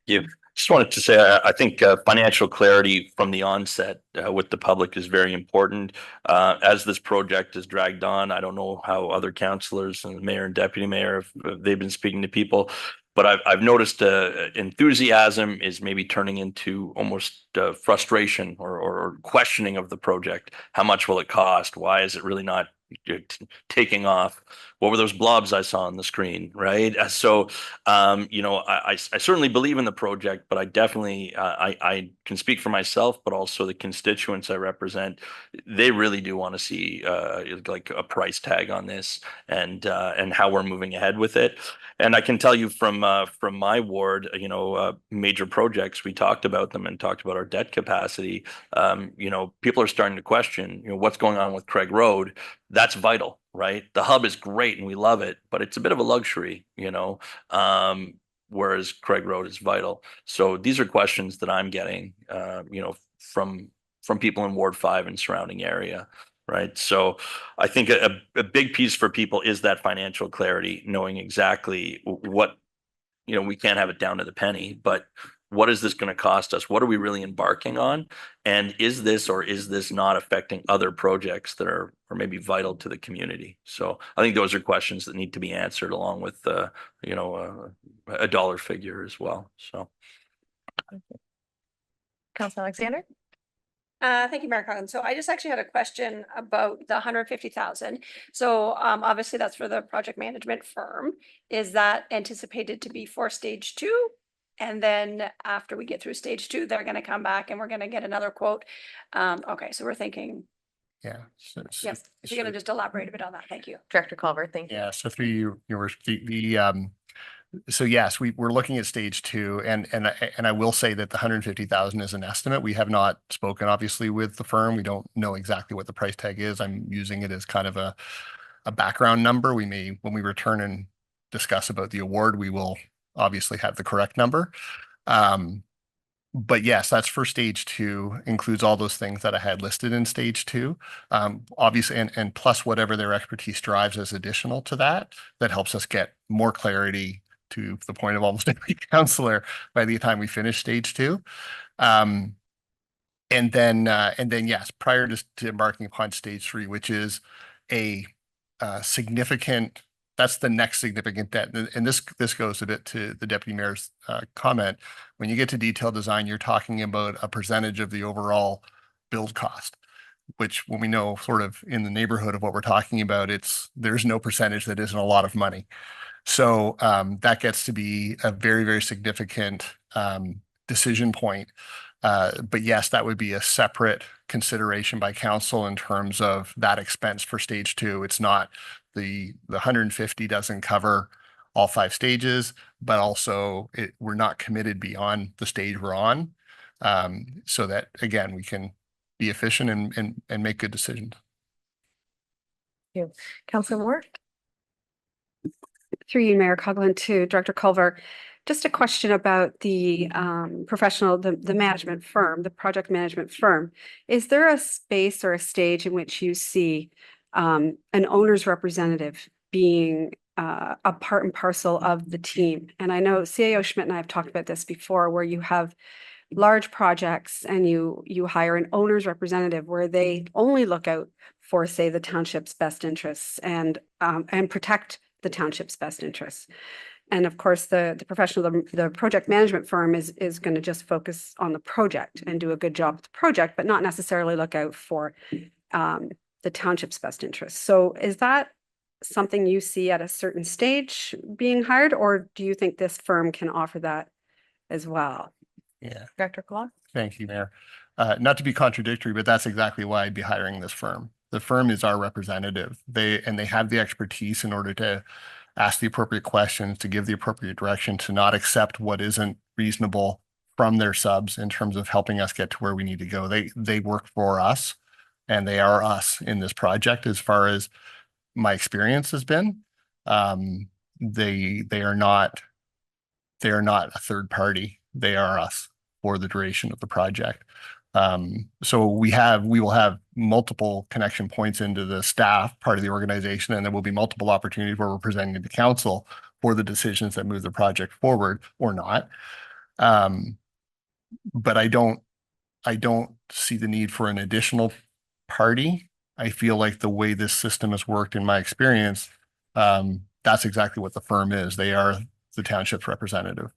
You just wanted to say, I think financial clarity from the onset with the public is very important. As this project is dragged on, I don't know how other councillors and mayor and deputy mayor, if they've been speaking to people, but I've noticed enthusiasm is maybe turning into almost frustration or questioning of the project. How much will it cost? Why is it really not taking off? What were those blobs I saw on the screen, right? So, I certainly believe in the project, but I definitely, I can speak for myself, but also the constituents I represent. They really do want to see like a price tag on this and how we're moving ahead with it. And I can tell you from my ward, major projects, we talked about them and talked about our debt capacity. People are starting to question, what's going on with Craig Road. That's vital, right? The hub is great and we love it, but it's a bit of a luxury, whereas Craig Road is vital. So these are questions that I'm getting, from people in Ward 5 and surrounding area, right? So I think a big piece for people is that financial clarity, knowing exactly what, we can't have it down to the penny, but what is this going to cost us? What are we really embarking on? And is this or is this not affecting other projects that are maybe vital to the community? So I think those are questions that need to be answered along with, a dollar figure as well. So. Councilor Alexander? Thank you, Mayor Coggin. So I just actually had a question about the 150,000. So obviously that's for the project management firm. Is that anticipated to be for stage 2? And then after we get through stage 2, they're going to come back and we're going to get another quote. Okay, so we're thinking. Yeah. Yes, if you're going to just elaborate a bit on that, thank you. Director Culver, thank you. Yeah. So through so yes, we're looking at stage 2, and I will say that the 150,000 is an estimate. We have not spoken obviously with the firm. We don't know exactly what the price tag is. I'm using it as kind of a background number. We may, when we return and discuss about the award, we will obviously have the correct number. But yes, that's for stage 2, includes all those things that I had listed in stage 2. Obviously, and plus whatever their expertise drives as additional to that helps us get more clarity to the point of almost every counselor by the time we finish stage 2. And then yes, prior to embarking upon stage 3, which is a significant, that's the next significant debt. And this goes a bit to the deputy mayor's comment. When you get to detailed design, you're talking about a percentage of the overall build cost, which when we know sort of in the neighborhood of what we're talking about, there's no percentage that isn't a lot of money. So that gets to be a very, very significant decision point. But yes, that would be a separate consideration by council in terms of that expense for stage 2. It's not the 150 doesn't cover all 5 stages, but also we're not committed beyond the stage we're on. So that again, we can be efficient and make good decisions. Thank you. Councilor Moore? Through you, Mayor Coughlin, to Director Culver. Just a question about the the management firm, the project management firm. Is there a space or a stage in which you see an owner's representative being a part and parcel of the team? And I know CAO Schmidt and I have talked about this before, where you have large projects and you hire an owner's representative where they only look out for, say, the township's best interests and protect the township's best interests. And of course, the project management firm is going to just focus on the project and do a good job with the project, but not necessarily look out for the township's best interests. So is that something you see at a certain stage being hired, or do you think this firm can offer that as well? Yeah. Director Clark? Thank you, Mayor. Not to be contradictory, but that's exactly why I'd be hiring this firm. The firm is our representative. They have the expertise in order to ask the appropriate questions, to give the appropriate direction, to not accept what isn't reasonable from their subs in terms of helping us get to where we need to go. They work for us. and they are us in this project as far as my experience has been. They are not a third party. They are us for the duration of the project. So we will have multiple connection points into the staff part of the organization, and there will be multiple opportunities where we're presenting to the council for the decisions that move the project forward or not. But I don't see the need for an additional party. I feel like the way this system has worked in my experience, that's exactly what the firm is. They are the township's representative.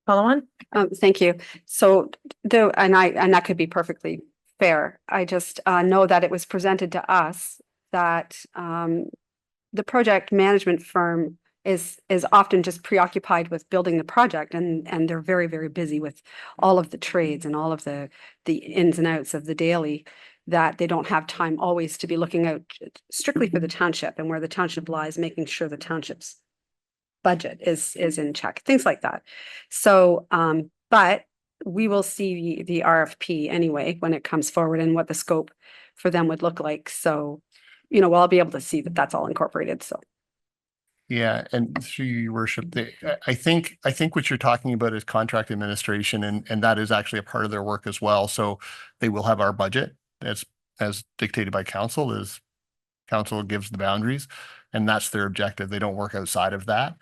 Follow on? Thank you. So and that could be perfectly fair. I just know that it was presented to us that the project management firm is often just preoccupied with building the project, and they're very, very busy with all of the trades and all of the ins and outs of the daily, that they don't have time always to be looking out strictly for the township and where the township lies, making sure the township's budget is in check, things like that. So, but we will see the RFP anyway when it comes forward and what the scope for them would look like. So, well, I'll be able to see that that's all incorporated. So. Yeah, and through your worship, I think what you're talking about is contract administration, and that is actually a part of their work as well. So they will have our budget as dictated by council, as council gives the boundaries, and that's their objective. They don't work outside of that.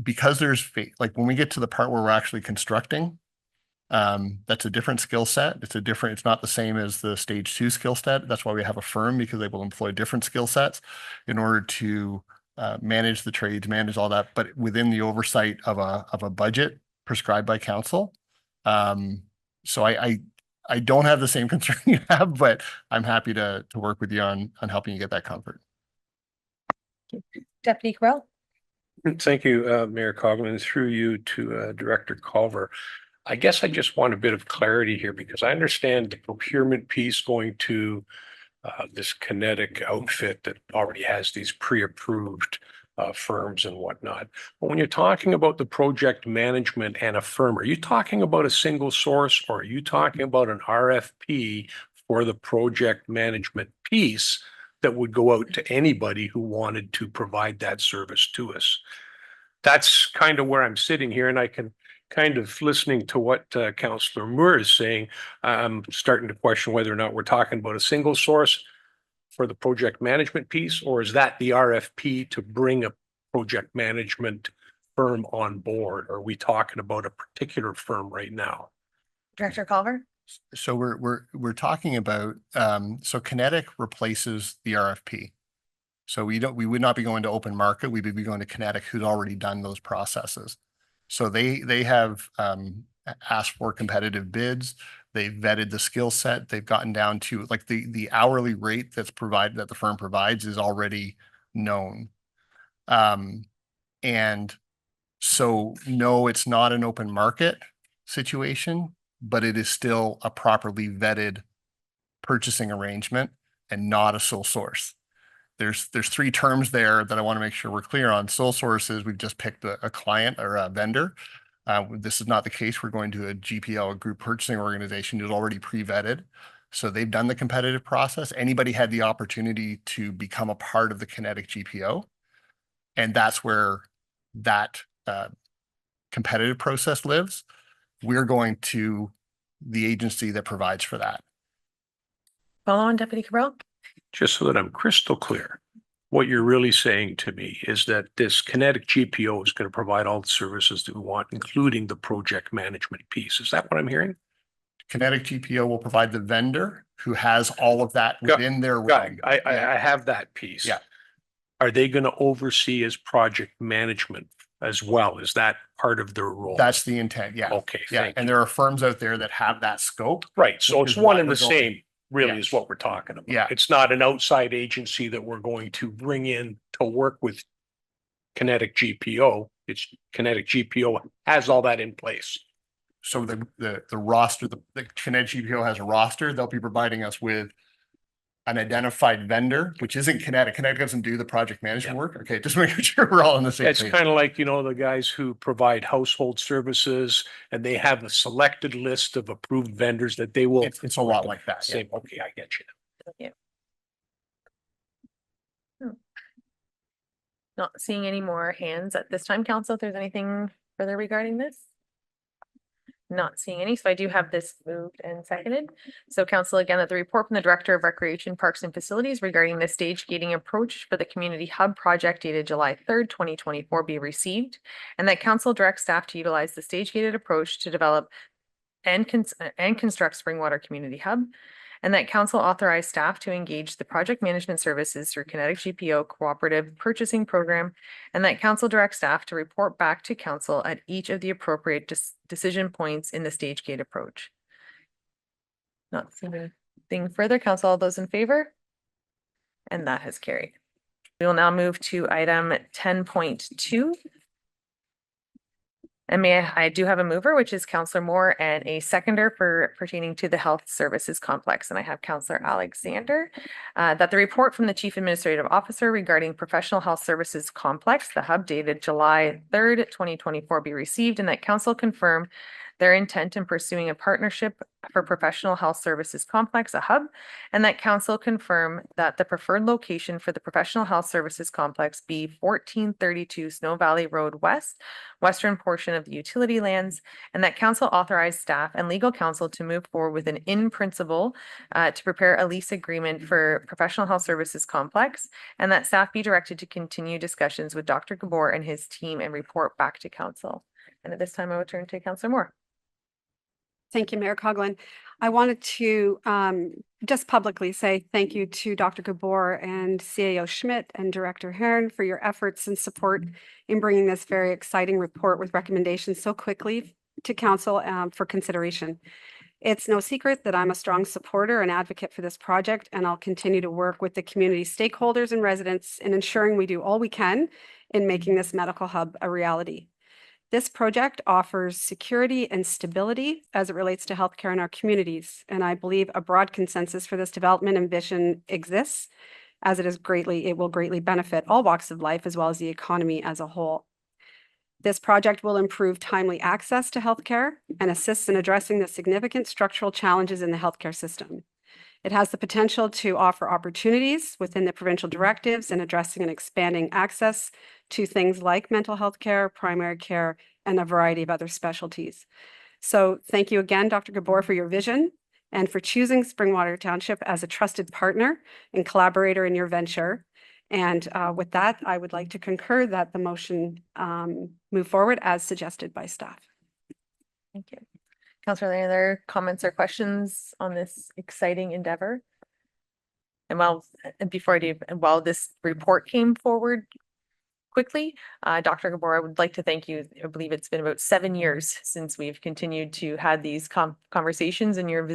Because there's like when we get to the part where we're actually constructing, that's a different skill set. It's not the same as the stage 2 skill set. That's why we have a firm, because they will employ different skill sets in order to manage the trades, manage all that, but within the oversight of a budget prescribed by council. So I don't have the same concern you have, but I'm happy to work with you on helping you get that comfort. Deputy Correll? Thank you, Mayor Coughlin, through you to Director Culver. I guess I just want a bit of clarity here, because I understand the procurement piece going to this kinetic outfit that already has these pre-approved firms and whatnot. But when you're talking about the project management and a firm, are you talking about a single source, or are you talking about an RFP for the project management piece that would go out to anybody who wanted to provide that service to us? That's kind of where I'm sitting here, and I can kind of, listening to what Councillor Moore is saying, I'm starting to question whether or not we're talking about a single source for the project management piece, or is that the RFP to bring a project management firm on board? Or are we talking about a particular firm right now? Director Culver? So we're talking about so Kinetic replaces the RFP. So we would not be going to open market. We would be going to Kinetic, who's already done those processes. So they have asked for competitive bids. They've vetted the skill set. They've gotten down to like the hourly rate that the firm provides is already known. And so no, it's not an open market situation, but it is still a properly vetted purchasing arrangement and not a sole source. There's 3 terms there that I want to make sure we're clear on. Sole source is we've just picked a client or a vendor. This is not the case. We're going to a GPO, a group purchasing organization, who's already pre-vetted. So they've done the competitive process. Anybody had the opportunity to become a part of the Kinetic GPO. And that's where that competitive process lives. We're going to the agency that provides for that. Follow on, Deputy Cabral? Just so that I'm crystal clear, what you're really saying to me is that this Kinetic GPO is going to provide all the services that we want, including the project management piece. Is that what I'm hearing? Kinetic GPO will provide the vendor who has all of that within their realm. I have that piece. Yeah. Are they going to oversee as project management as well? Is that part of their role? That's the intent. Yeah. Okay. Yeah. And there are firms out there that have that scope. Right. So it's one and the going. same, really, Yeah. is what we're talking about. Yeah. It's not an outside agency that we're going to bring in to work with Kinetic GPO. It's Kinetic GPO has all that in place. So the roster, the Kinetic GPO has a roster. They'll be providing us with an identified vendor, which isn't Kinetic. Kinetic doesn't do the project management work. Okay, just making sure we're all on the same It's page. kind of like, the guys who provide household services and they have a selected list of approved vendors that they will. It's a lot like that. Yeah. Same, okay, I get you. Not seeing any more hands at this time, council, if there's anything further regarding this. Not seeing any, so I do have this moved and seconded. So council, again, that the report from the Director of Recreation, Parks and Facilities regarding the stage gating approach for the Community Hub project dated July 3rd, 2024 be received, and that council directs staff to utilize the stage gated approach to develop and construct Springwater Community Hub, and that council authorize staff to engage the project management services through Kinetic GPO Cooperative Purchasing Program, and that council directs staff to report back to council at each of the appropriate decision points in the stage gate approach. Not seeing anything further, council, all those in favor? And that has carried. We will now move to item 10.2. And I do have a mover, which is Councillor Moore, and a seconder for pertaining to the health services complex. And I have Councillor Alexander, that the report from the Chief Administrative Officer regarding professional health services complex, the hub dated July 3rd, 2024 be received, and that council confirm their intent in pursuing a partnership for professional health services complex, a hub, and that council confirm that the preferred location for the professional health services complex be 1432 Snow Valley Road West, western portion of the utility lands, and that council authorize staff and legal counsel to move forward with an in principle to prepare a lease agreement for professional health services complex, and that staff be directed to continue discussions with Dr. Gabor and his team and report back to council. And at this time, I will turn to Councillor Moore. Thank you, Mayor Coughlin. I wanted to just publicly say thank you to Dr. Gabor and CAO Schmidt and Director Heron for your efforts and support in bringing this very exciting report with recommendations so quickly to council for consideration. It's no secret that I'm a strong supporter and advocate for this project, and I'll continue to work with the community stakeholders and residents in ensuring we do all we can in making this medical hub a reality. This project offers security and stability as it relates to healthcare in our communities, and I believe a broad consensus for this development and vision exists, as it will greatly benefit all walks of life as well as the economy as a whole. This project will improve timely access to healthcare and assists in addressing the significant structural challenges in the healthcare system. It has the potential to offer opportunities within the provincial directives in addressing and expanding access to things like mental health care, primary care, and a variety of other specialties. So thank you again, Dr. Gabor, for your vision and for choosing Springwater Township as a trusted partner and collaborator in your venture. And with that, I would like to concur that the motion move forward as suggested by staff. Thank you. Councillor, any other comments or questions on this exciting endeavor? And while this report came forward quickly, Dr. Gabor, I would like to thank you. I believe it's been about 7 years since we've continued to have these conversations, and your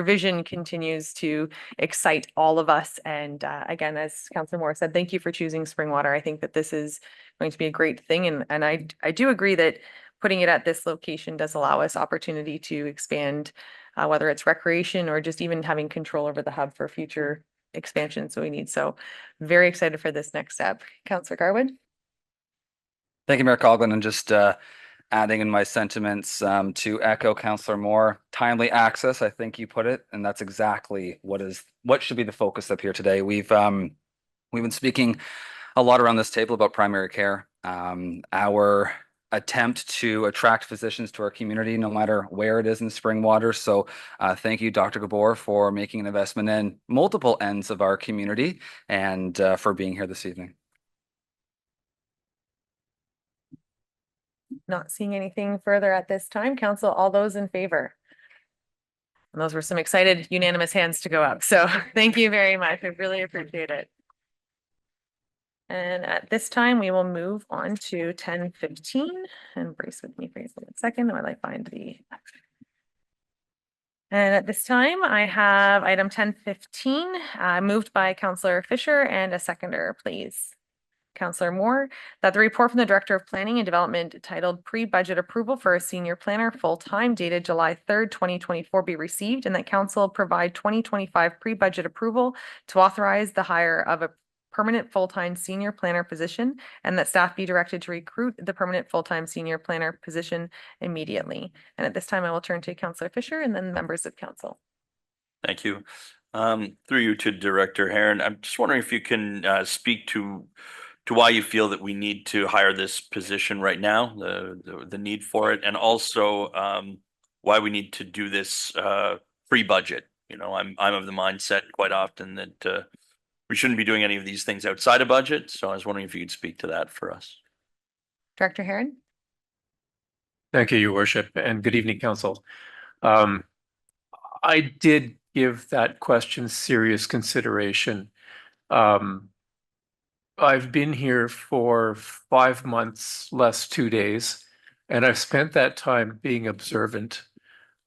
vision continues to excite all of us. And again, as Councillor Moore said, thank you for choosing Springwater. I think that this is going to be a great thing, and I do agree that putting it at this location does allow us opportunity to expand, whether it's recreation or just even having control over the hub for future expansions we need. So very excited for this next step. Councillor Garwood. Thank you, Mayor Coughlin, and just adding in my sentiments to echo Councillor Moore, timely access, I think you put it, and that's exactly what should be the focus up here today. We've been speaking a lot around this table about primary care. Our attempt to attract physicians to our community, no matter where it is in Springwater. So thank you, Dr. Gabor, for making an investment in multiple ends of our community and for being here this evening. Not seeing anything further at this time. Council, all those in favor? And those were some excited unanimous hands to go up. So thank you very much. I really appreciate it. And at this time, we will move on to 10:15, and brace with me for a second while I find the. And at this time, I have item 10:15, moved by Councillor Fisher, and a seconder, please. Counselor Moore, that the report from the Director of Planning and Development titled Pre-Budget Approval for a Senior Planner Full-Time dated July 3rd, 2024 be received, and that council provide 2025 pre-budget approval to authorize the hire of a permanent full-time senior planner position, and that staff be directed to recruit the permanent full-time senior planner position immediately. And at this time, I will turn to Counselor Fisher and then members of council. Thank you. Through you to Director Heron, I'm just wondering if you can speak to why you feel that we need to hire this position right now, the need for it, and also why we need to do this pre-budget. You know, I'm of the mindset quite often that we shouldn't be doing any of these things outside of budget. So I was wondering if you could speak to that for us. Director Heron. Thank you, Your Worship, and good evening, Council. I did give that question serious consideration. I've been here for 5 months, less 2 days, and I've spent that time being observant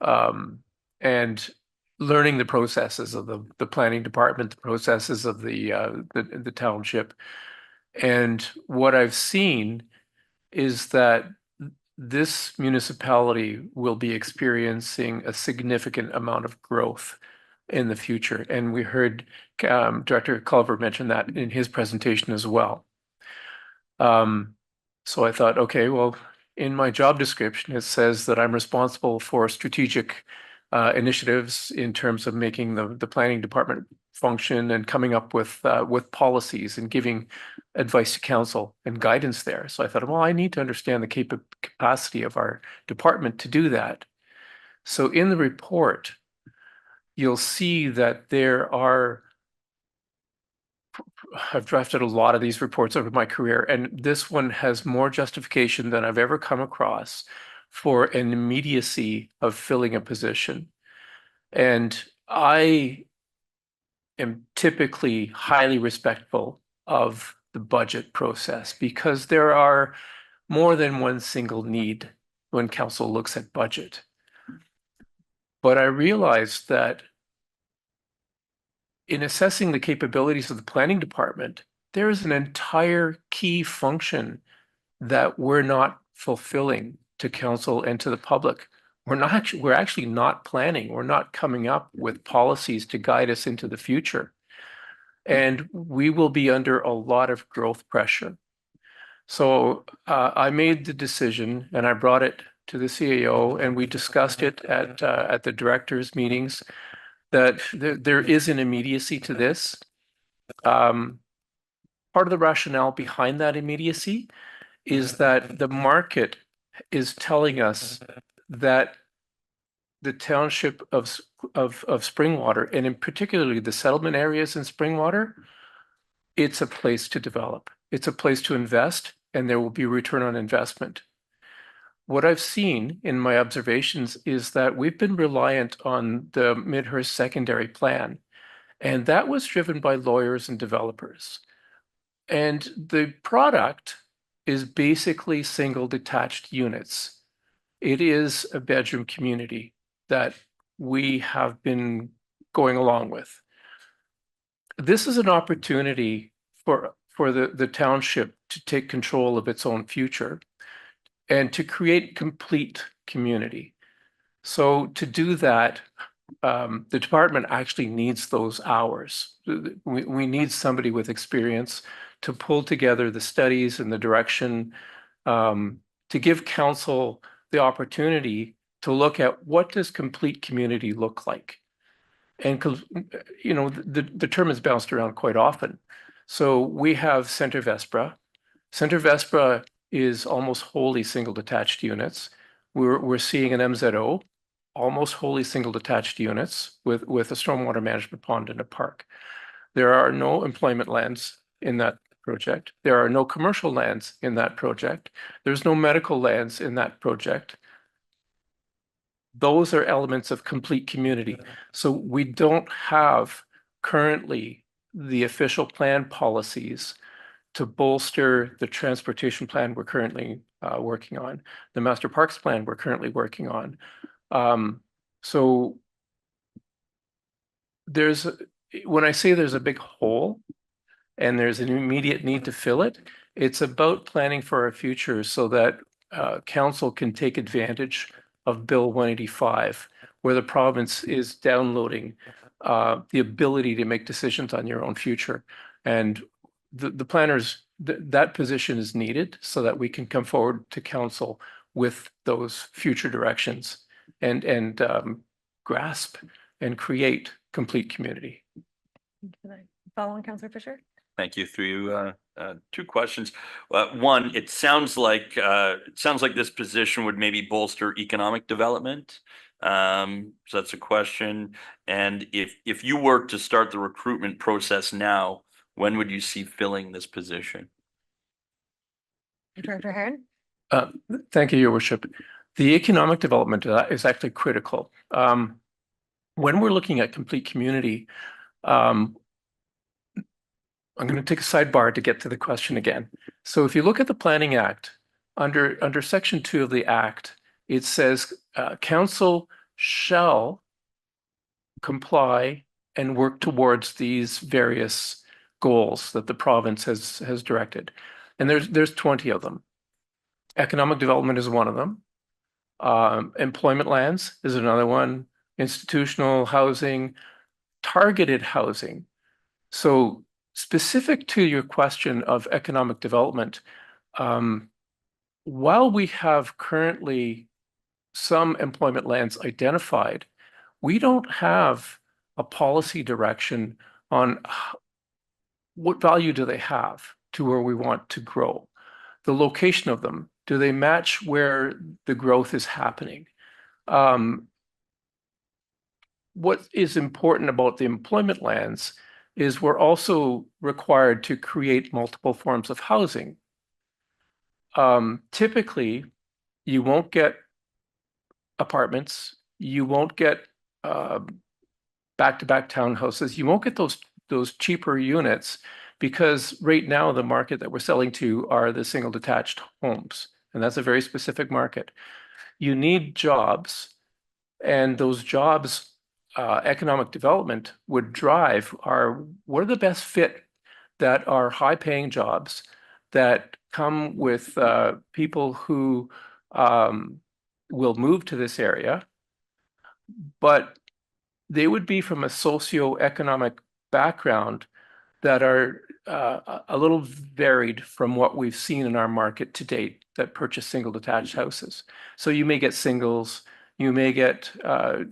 and learning the processes of the planning department, the processes of the township. And what I've seen is that this municipality will be experiencing a significant amount of growth in the future. And we heard Director Culver mention that in his presentation as well. So I thought, okay, well, in my job description, it says that I'm responsible for strategic initiatives in terms of making the planning department function and coming up with policies and giving advice to council and guidance there. So I thought, well, I need to understand the capacity of our department to do that. So in the report, you'll see that I've drafted a lot of these reports over my career, and this one has more justification than I've ever come across for an immediacy of filling a position. And I am typically highly respectful of the budget process because there are more than one single need when council looks at budget. But I realized that in assessing the capabilities of the planning department, there is an entire key function that we're not fulfilling to council and to the public. We're actually not planning. We're not coming up with policies to guide us into the future. And we will be under a lot of growth pressure. So I made the decision and I brought it to the CAO and we discussed it at the directors' meetings that there is an immediacy to this. Part of the rationale behind that immediacy is that the market is telling us that the township of Springwater, and in particularly the settlement areas in Springwater, it's a place to develop. It's a place to invest, and there will be return on investment. What I've seen in my observations is that we've been reliant on the Midhurst secondary plan, and that was driven by lawyers and developers. And the product is basically single detached units. It is a bedroom community that we have been going along with. This is an opportunity for the township to take control of its own future and to create complete community. So to do that, the department actually needs those hours. We need somebody with experience to pull together the studies and the direction, to give council the opportunity to look at what does complete community look like. And you know, the term is bounced around quite often. So we have Centre Vespra. Centre Vespra is almost wholly single detached units. We're seeing an MZO, almost wholly single detached units with a stormwater management pond and a park. There are no employment lands in that project. There are no commercial lands in that project. There's no medical lands in that project. Those are elements of complete community. So we don't have currently the official plan policies to bolster the transportation plan we're currently working on, the master parks plan we're currently working on. So when I say there's a big hole, and there's an immediate need to fill it. It's about planning for our future so that council can take advantage of Bill 185, where the province is downloading the ability to make decisions on your own future. And the planners, that position is needed so that we can come forward to council with those future directions and grasp and create complete community. Following Councillor Fisher? Thank you. Through you, two questions. One, it sounds like this position would maybe bolster economic development. So that's a question. And if you were to start the recruitment process now, when would you see filling this position? Director Heron? Thank you, Your Worship. The economic development is actually critical. When we're looking at complete community, I'm going to take a sidebar to get to the question again. So if you look at the Planning Act, under Section 2 of the Act, it says council shall comply and work towards these various goals that the province has directed. And there's 20 of them. Economic development is one of them. Employment lands is another one. Institutional housing, targeted housing. So specific to your question of economic development, while we have currently some employment lands identified, we don't have a policy direction on what value do they have to where we want to grow. The location of them, do they match where the growth is happening? What is important about the employment lands is we're also required to create multiple forms of housing. Typically, you won't get apartments, you won't get back-to-back townhouses, you won't get those cheaper units because right now the market that we're selling to are the single detached homes, and that's a very specific market. You need jobs, and those jobs economic development would drive are what are the best fit that are high paying jobs that come with people who will move to this area, but they would be from a socioeconomic background that are a little varied from what we've seen in our market to date that purchase single detached houses. So you may get singles, you may get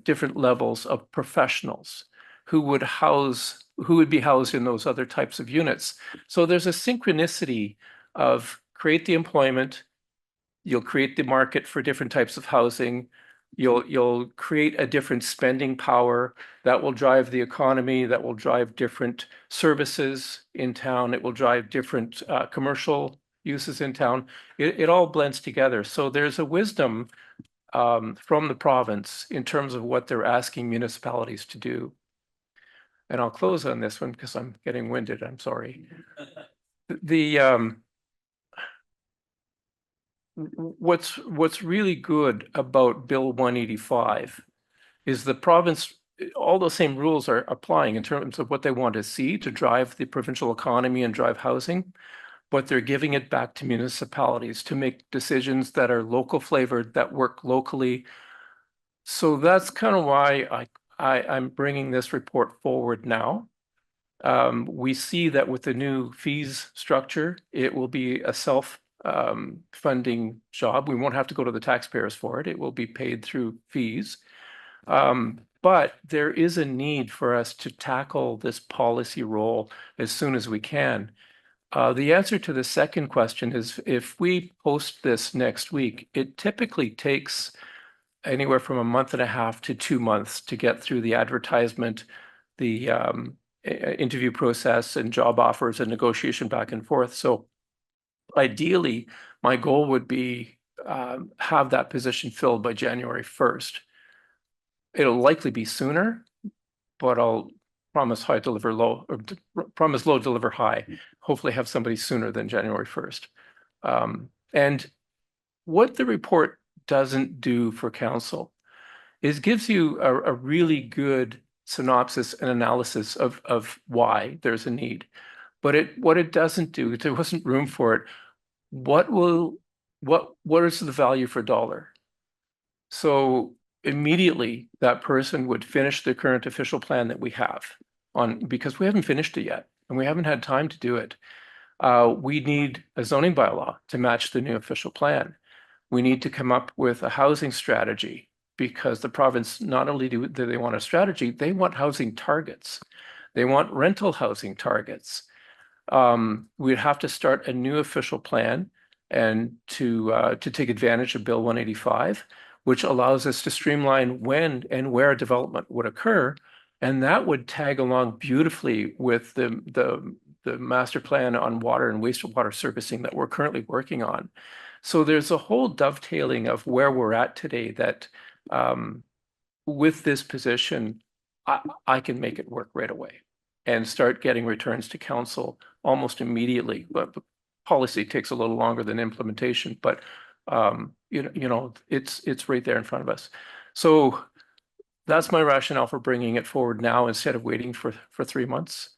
different levels of professionals who would be housed in those other types of units. So there's a synchronicity of create the employment, you'll create the market for different types of housing, you'll create a different spending power that will drive the economy, that will drive different services in town, it will drive different commercial uses in town. It all blends together. So there's a wisdom from the province in terms of what they're asking municipalities to do. And I'll close on this one because I'm getting winded, I'm sorry. What's really good about Bill 185 is the province, all those same rules are applying in terms of what they want to see to drive the provincial economy and drive housing, but they're giving it back to municipalities to make decisions that are local flavored, that work locally. So that's kind of why I'm bringing this report forward now. We see that with the new fees structure, it will be a self-funding job. We won't have to go to the taxpayers for it. It will be paid through fees. But there is a need for us to tackle this policy role as soon as we can. The answer to the second question is if we post this next week, it typically takes anywhere from a month and a half to 2 months to get through the advertisement, the interview process and job offers and negotiation back and forth. So ideally, my goal would be have that position filled by January 1st. It'll likely be sooner, but I'll promise high, deliver low, or promise low, deliver high. Hopefully have somebody sooner than January 1st. And what the report doesn't do for council is gives you a really good synopsis and analysis of why there's a need. But what it doesn't do, there wasn't room for it. What is the value for dollar? So immediately that person would finish the current official plan that we have because we haven't finished it yet and we haven't had time to do it. We need a zoning bylaw to match the new official plan. We need to come up with a housing strategy because the province, not only do they want a strategy, they want housing targets. They want rental housing targets. We'd have to start a new official plan and to take advantage of Bill 185, which allows us to streamline when and where development would occur. And that would tag along beautifully with the master plan on water and wastewater servicing that we're currently working on. So there's a whole dovetailing of where we're at today that with this position, I can make it work right away and start getting returns to council almost immediately. But policy takes a little longer than implementation, but it's right there in front of us. So that's my rationale for bringing it forward now instead of waiting for 3 months.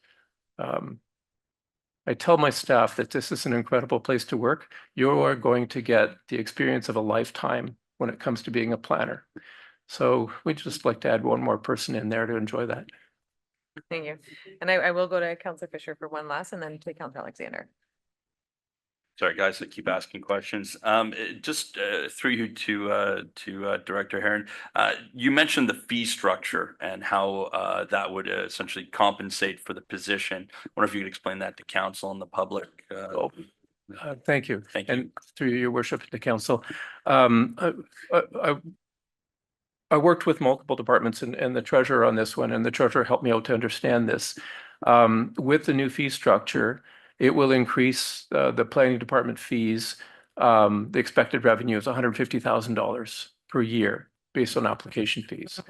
I tell my staff that this is an incredible place to work. You are going to get the experience of a lifetime when it comes to being a planner. So we'd just like to add one more person in there to enjoy that. Thank you. And I will go to Councillor Fisher for one last and then to Councillor Alexander. Sorry, guys, I keep asking questions. Just through you to Director Heron. You mentioned the fee structure and how that would essentially compensate for the position. I wonder if you could explain that to council and the public. Thank you. Thank you. And through your worship, the council. I worked with multiple departments and the treasurer on this one, and the treasurer helped me out to understand this. With the new fee structure, it will increase the planning department fees. The expected revenue is $150,000 per year based on application fees.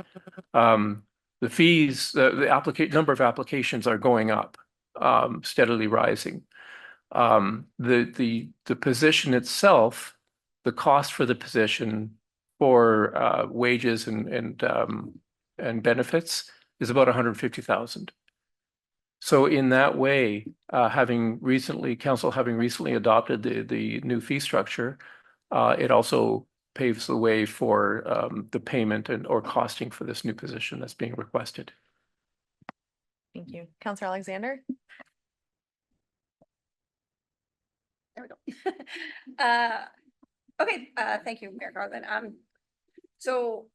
The fees, the number of applications are going up, steadily rising. The position itself, the cost for the position for wages and benefits is about $150,000. So in that way, council having recently adopted the new fee structure, it also paves the way for the payment or costing for this new position that's being requested. Thank you. Councillor Alexander. There we go. Okay, thank you, Mayor Garland. So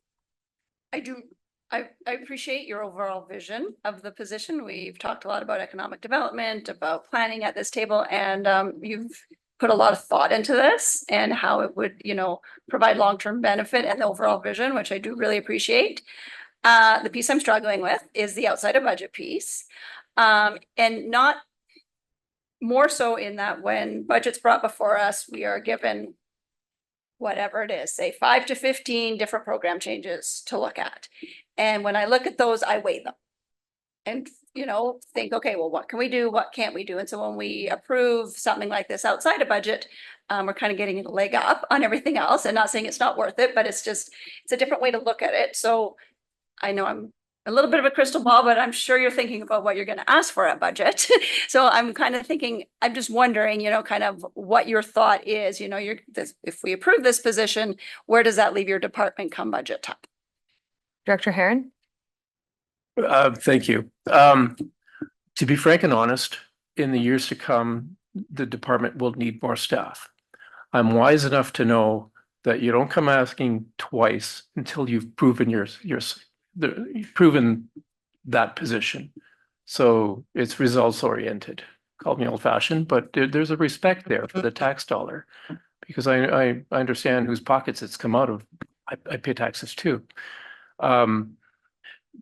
I appreciate your overall vision of the position. We've talked a lot about economic development, about planning at this table, and you've put a lot of thought into this and how it would, provide long-term benefit and the overall vision, which I do really appreciate. The piece I'm struggling with is the outside of budget piece. And not more so in that when budget's brought before us, we are given whatever it is, say 5 to 15 different program changes to look at. And when I look at those, I weigh them and, think, okay, well, what can we do? What can't we do? And so when we approve something like this outside of budget, we're kind of getting a leg up on everything else, and not saying it's not worth it, but it's a different way to look at it. So I know I'm a little bit of a crystal ball, but I'm sure you're thinking about what you're going to ask for at budget. So I'm kind of thinking, I'm just wondering, kind of what your thought is, if we approve this position, where does that leave your department come budget time? Director Heron. Thank you. To be frank and honest, in the years to come, the department will need more staff. I'm wise enough to know that you don't come asking twice until you've proven you've proven that position. So it's results oriented. Call me old fashioned, but there's a respect there for the tax dollar because I understand whose pockets it's come out of. I pay taxes too.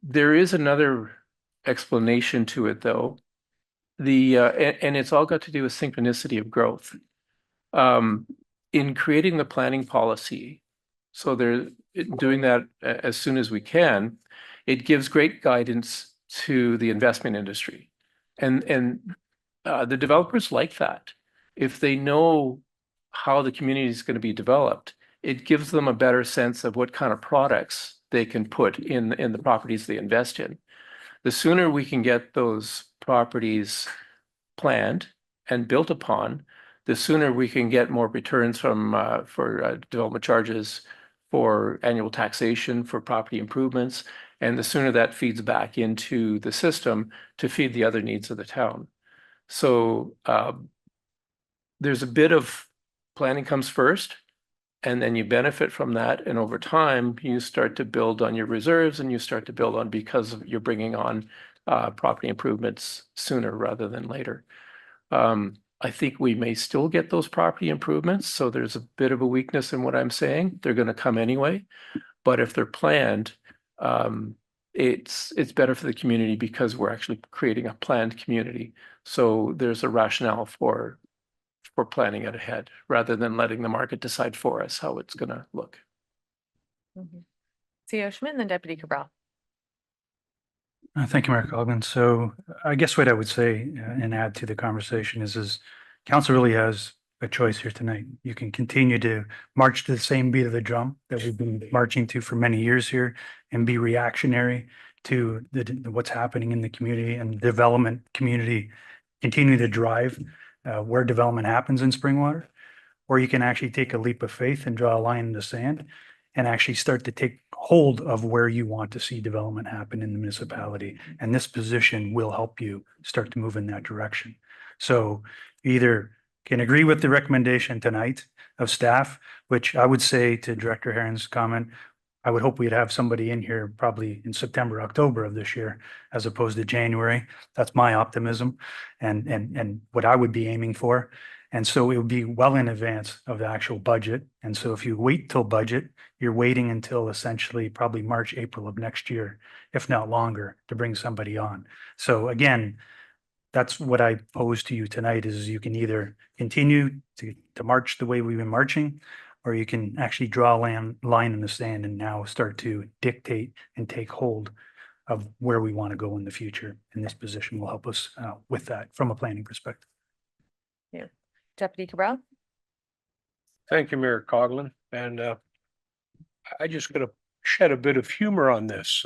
There is another explanation to it though. And it's all got to do with synchronicity of growth. In creating the planning policy, so they're doing that as soon as we can, it gives great guidance to the investment industry. And the developers like that. If they know how the community is going to be developed, it gives them a better sense of what kind of products they can put in the properties they invest in. The sooner we can get those properties planned and built upon, the sooner we can get more returns from for development charges, for annual taxation, for property improvements, and the sooner that feeds back into the system to feed the other needs of the town. So there's a bit of planning comes first, and then you benefit from that. And over time, you start to build on your reserves, and you start to build on because you're bringing on property improvements sooner rather than later. I think we may still get those property improvements. So there's a bit of a weakness in what I'm saying. They're going to come anyway. But if they're planned, it's better for the community because we're actually creating a planned community. So there's a rationale for planning it ahead rather than letting the market decide for us how it's going to look. CEO Schmidt and then Deputy Cabral. Thank you, Mayor Coughlin. So I guess what I would say and add to the conversation is council really has a choice here tonight. You can continue to march to the same beat of the drum that we've been marching to for many years here and be reactionary to what's happening in the community and development community, continue to drive where development happens in Springwater, or you can actually take a leap of faith and draw a line in the sand and actually start to take hold of where you want to see development happen in the municipality. And this position will help you start to move in that direction. So either can agree with the recommendation tonight of staff, which I would say to Director Herron's comment, I would hope we'd have somebody in here probably in September, October of this year, as opposed to January. That's my optimism and what I would be aiming for. And so it would be well in advance of the actual budget. And so if you wait till budget, you're waiting until essentially probably March, April of next year, if not longer, to bring somebody on. So again, that's what I pose to you tonight is you can either continue to march the way we've been marching, or you can actually draw a line in the sand and now start to dictate and take hold of where we want to go in the future. And this position will help us with that from a planning perspective. Yeah. Deputy Cabral. Thank you, Mayor Coughlin. And I just got to shed a bit of humor on this.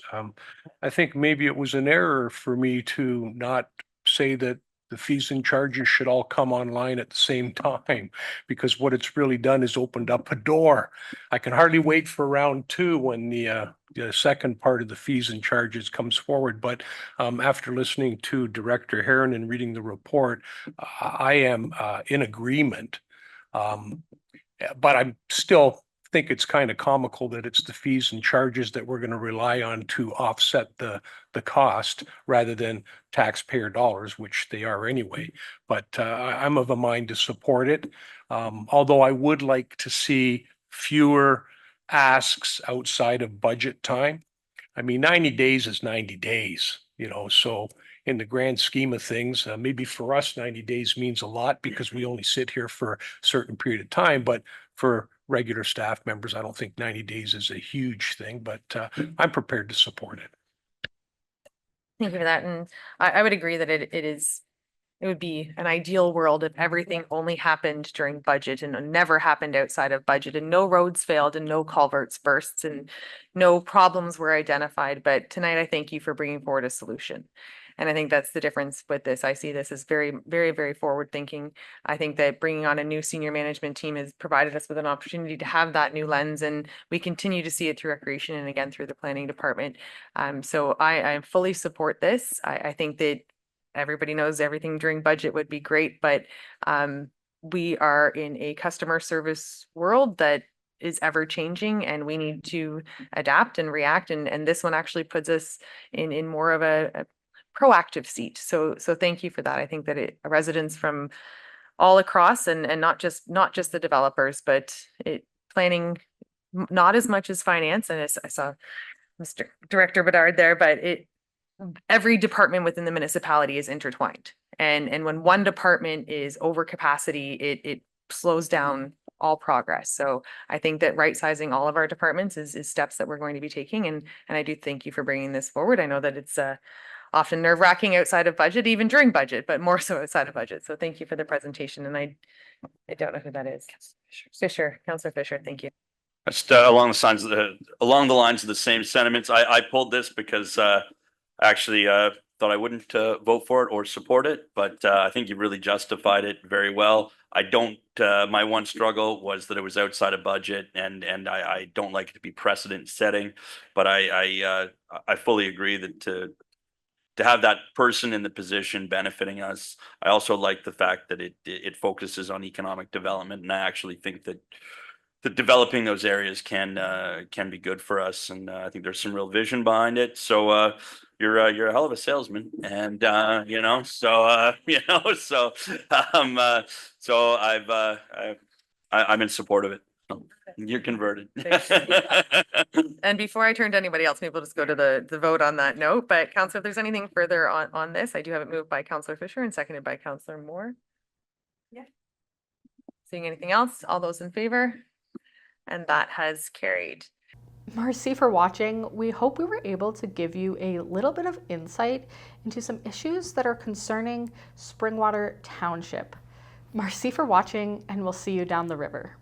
I think maybe it was an error for me to not say that the fees and charges should all come online at the same time, because what it's really done is opened up a door. I can hardly wait for round two when the second part of the fees and charges comes forward. But after listening to Director Herron and reading the report, I am in agreement. But I'm still think it's kind of comical that it's the fees and charges that we're going to rely on to offset the cost rather than taxpayer dollars, which they are anyway. But I'm of a mind to support it. Although I would like to see fewer asks outside of budget time. I mean, 90 days is 90 days, so in the grand scheme of things, maybe for us, 90 days means a lot because we only sit here for a certain period of time. But for regular staff members, I don't think 90 days is a huge thing, but I'm prepared to support it. Thank you for that. And I would agree that it would be an ideal world if everything only happened during budget and never happened outside of budget, and no roads failed and no culverts bursts and no problems were identified. But tonight, I thank you for bringing forward a solution. And I think that's the difference with this. I see this as very, very, very forward thinking. I think that bringing on a new senior management team has provided us with an opportunity to have that new lens, and we continue to see it through recreation and again through the planning department. So I fully support this. I think that everybody knows everything during budget would be great, but we are in a customer service world that is ever changing, and we need to adapt and react. And this one actually puts us in more of a proactive seat. So thank you for that. I think that residents from all across and not just the developers, but planning, not as much as finance. And I saw Mr. Director Bedard there, but every department within the municipality is intertwined. And when one department is over capacity, it slows down all progress. So I think that right sizing all of our departments is steps that we're going to be taking. And I do thank you for bringing this forward. I know that it's often nerve-wracking outside of budget, even during budget, but more so outside of budget. So thank you for the presentation. And I don't know who that is. Fisher, Councillor Fisher, thank you. Just along the lines of the same sentiments. I pulled this because actually thought I wouldn't vote for it or support it, but I think you really justified it very well. I don't, my one struggle was that it was outside of budget, and I don't like it to be precedent setting, but I fully agree that to have that person in the position benefiting us. I also like the fact that it focuses on economic development, and I actually think that developing those areas can be good for us, and I think there's some real vision behind it. So you're a hell of a salesman, and you know, so you know, so so I'm in support of it. So you're converted. And before I turn to anybody else, maybe we'll just go to the vote on that note. But Councillor, if there's anything further on this, I do have it moved by Councillor Fisher and seconded by Councillor Moore. Yeah. Seeing anything else? All those in favor? And that has carried. Merci for watching. We hope we were able to give you a little bit of insight into some issues that are concerning Springwater Township. Merci for watching, and we'll see you down the river.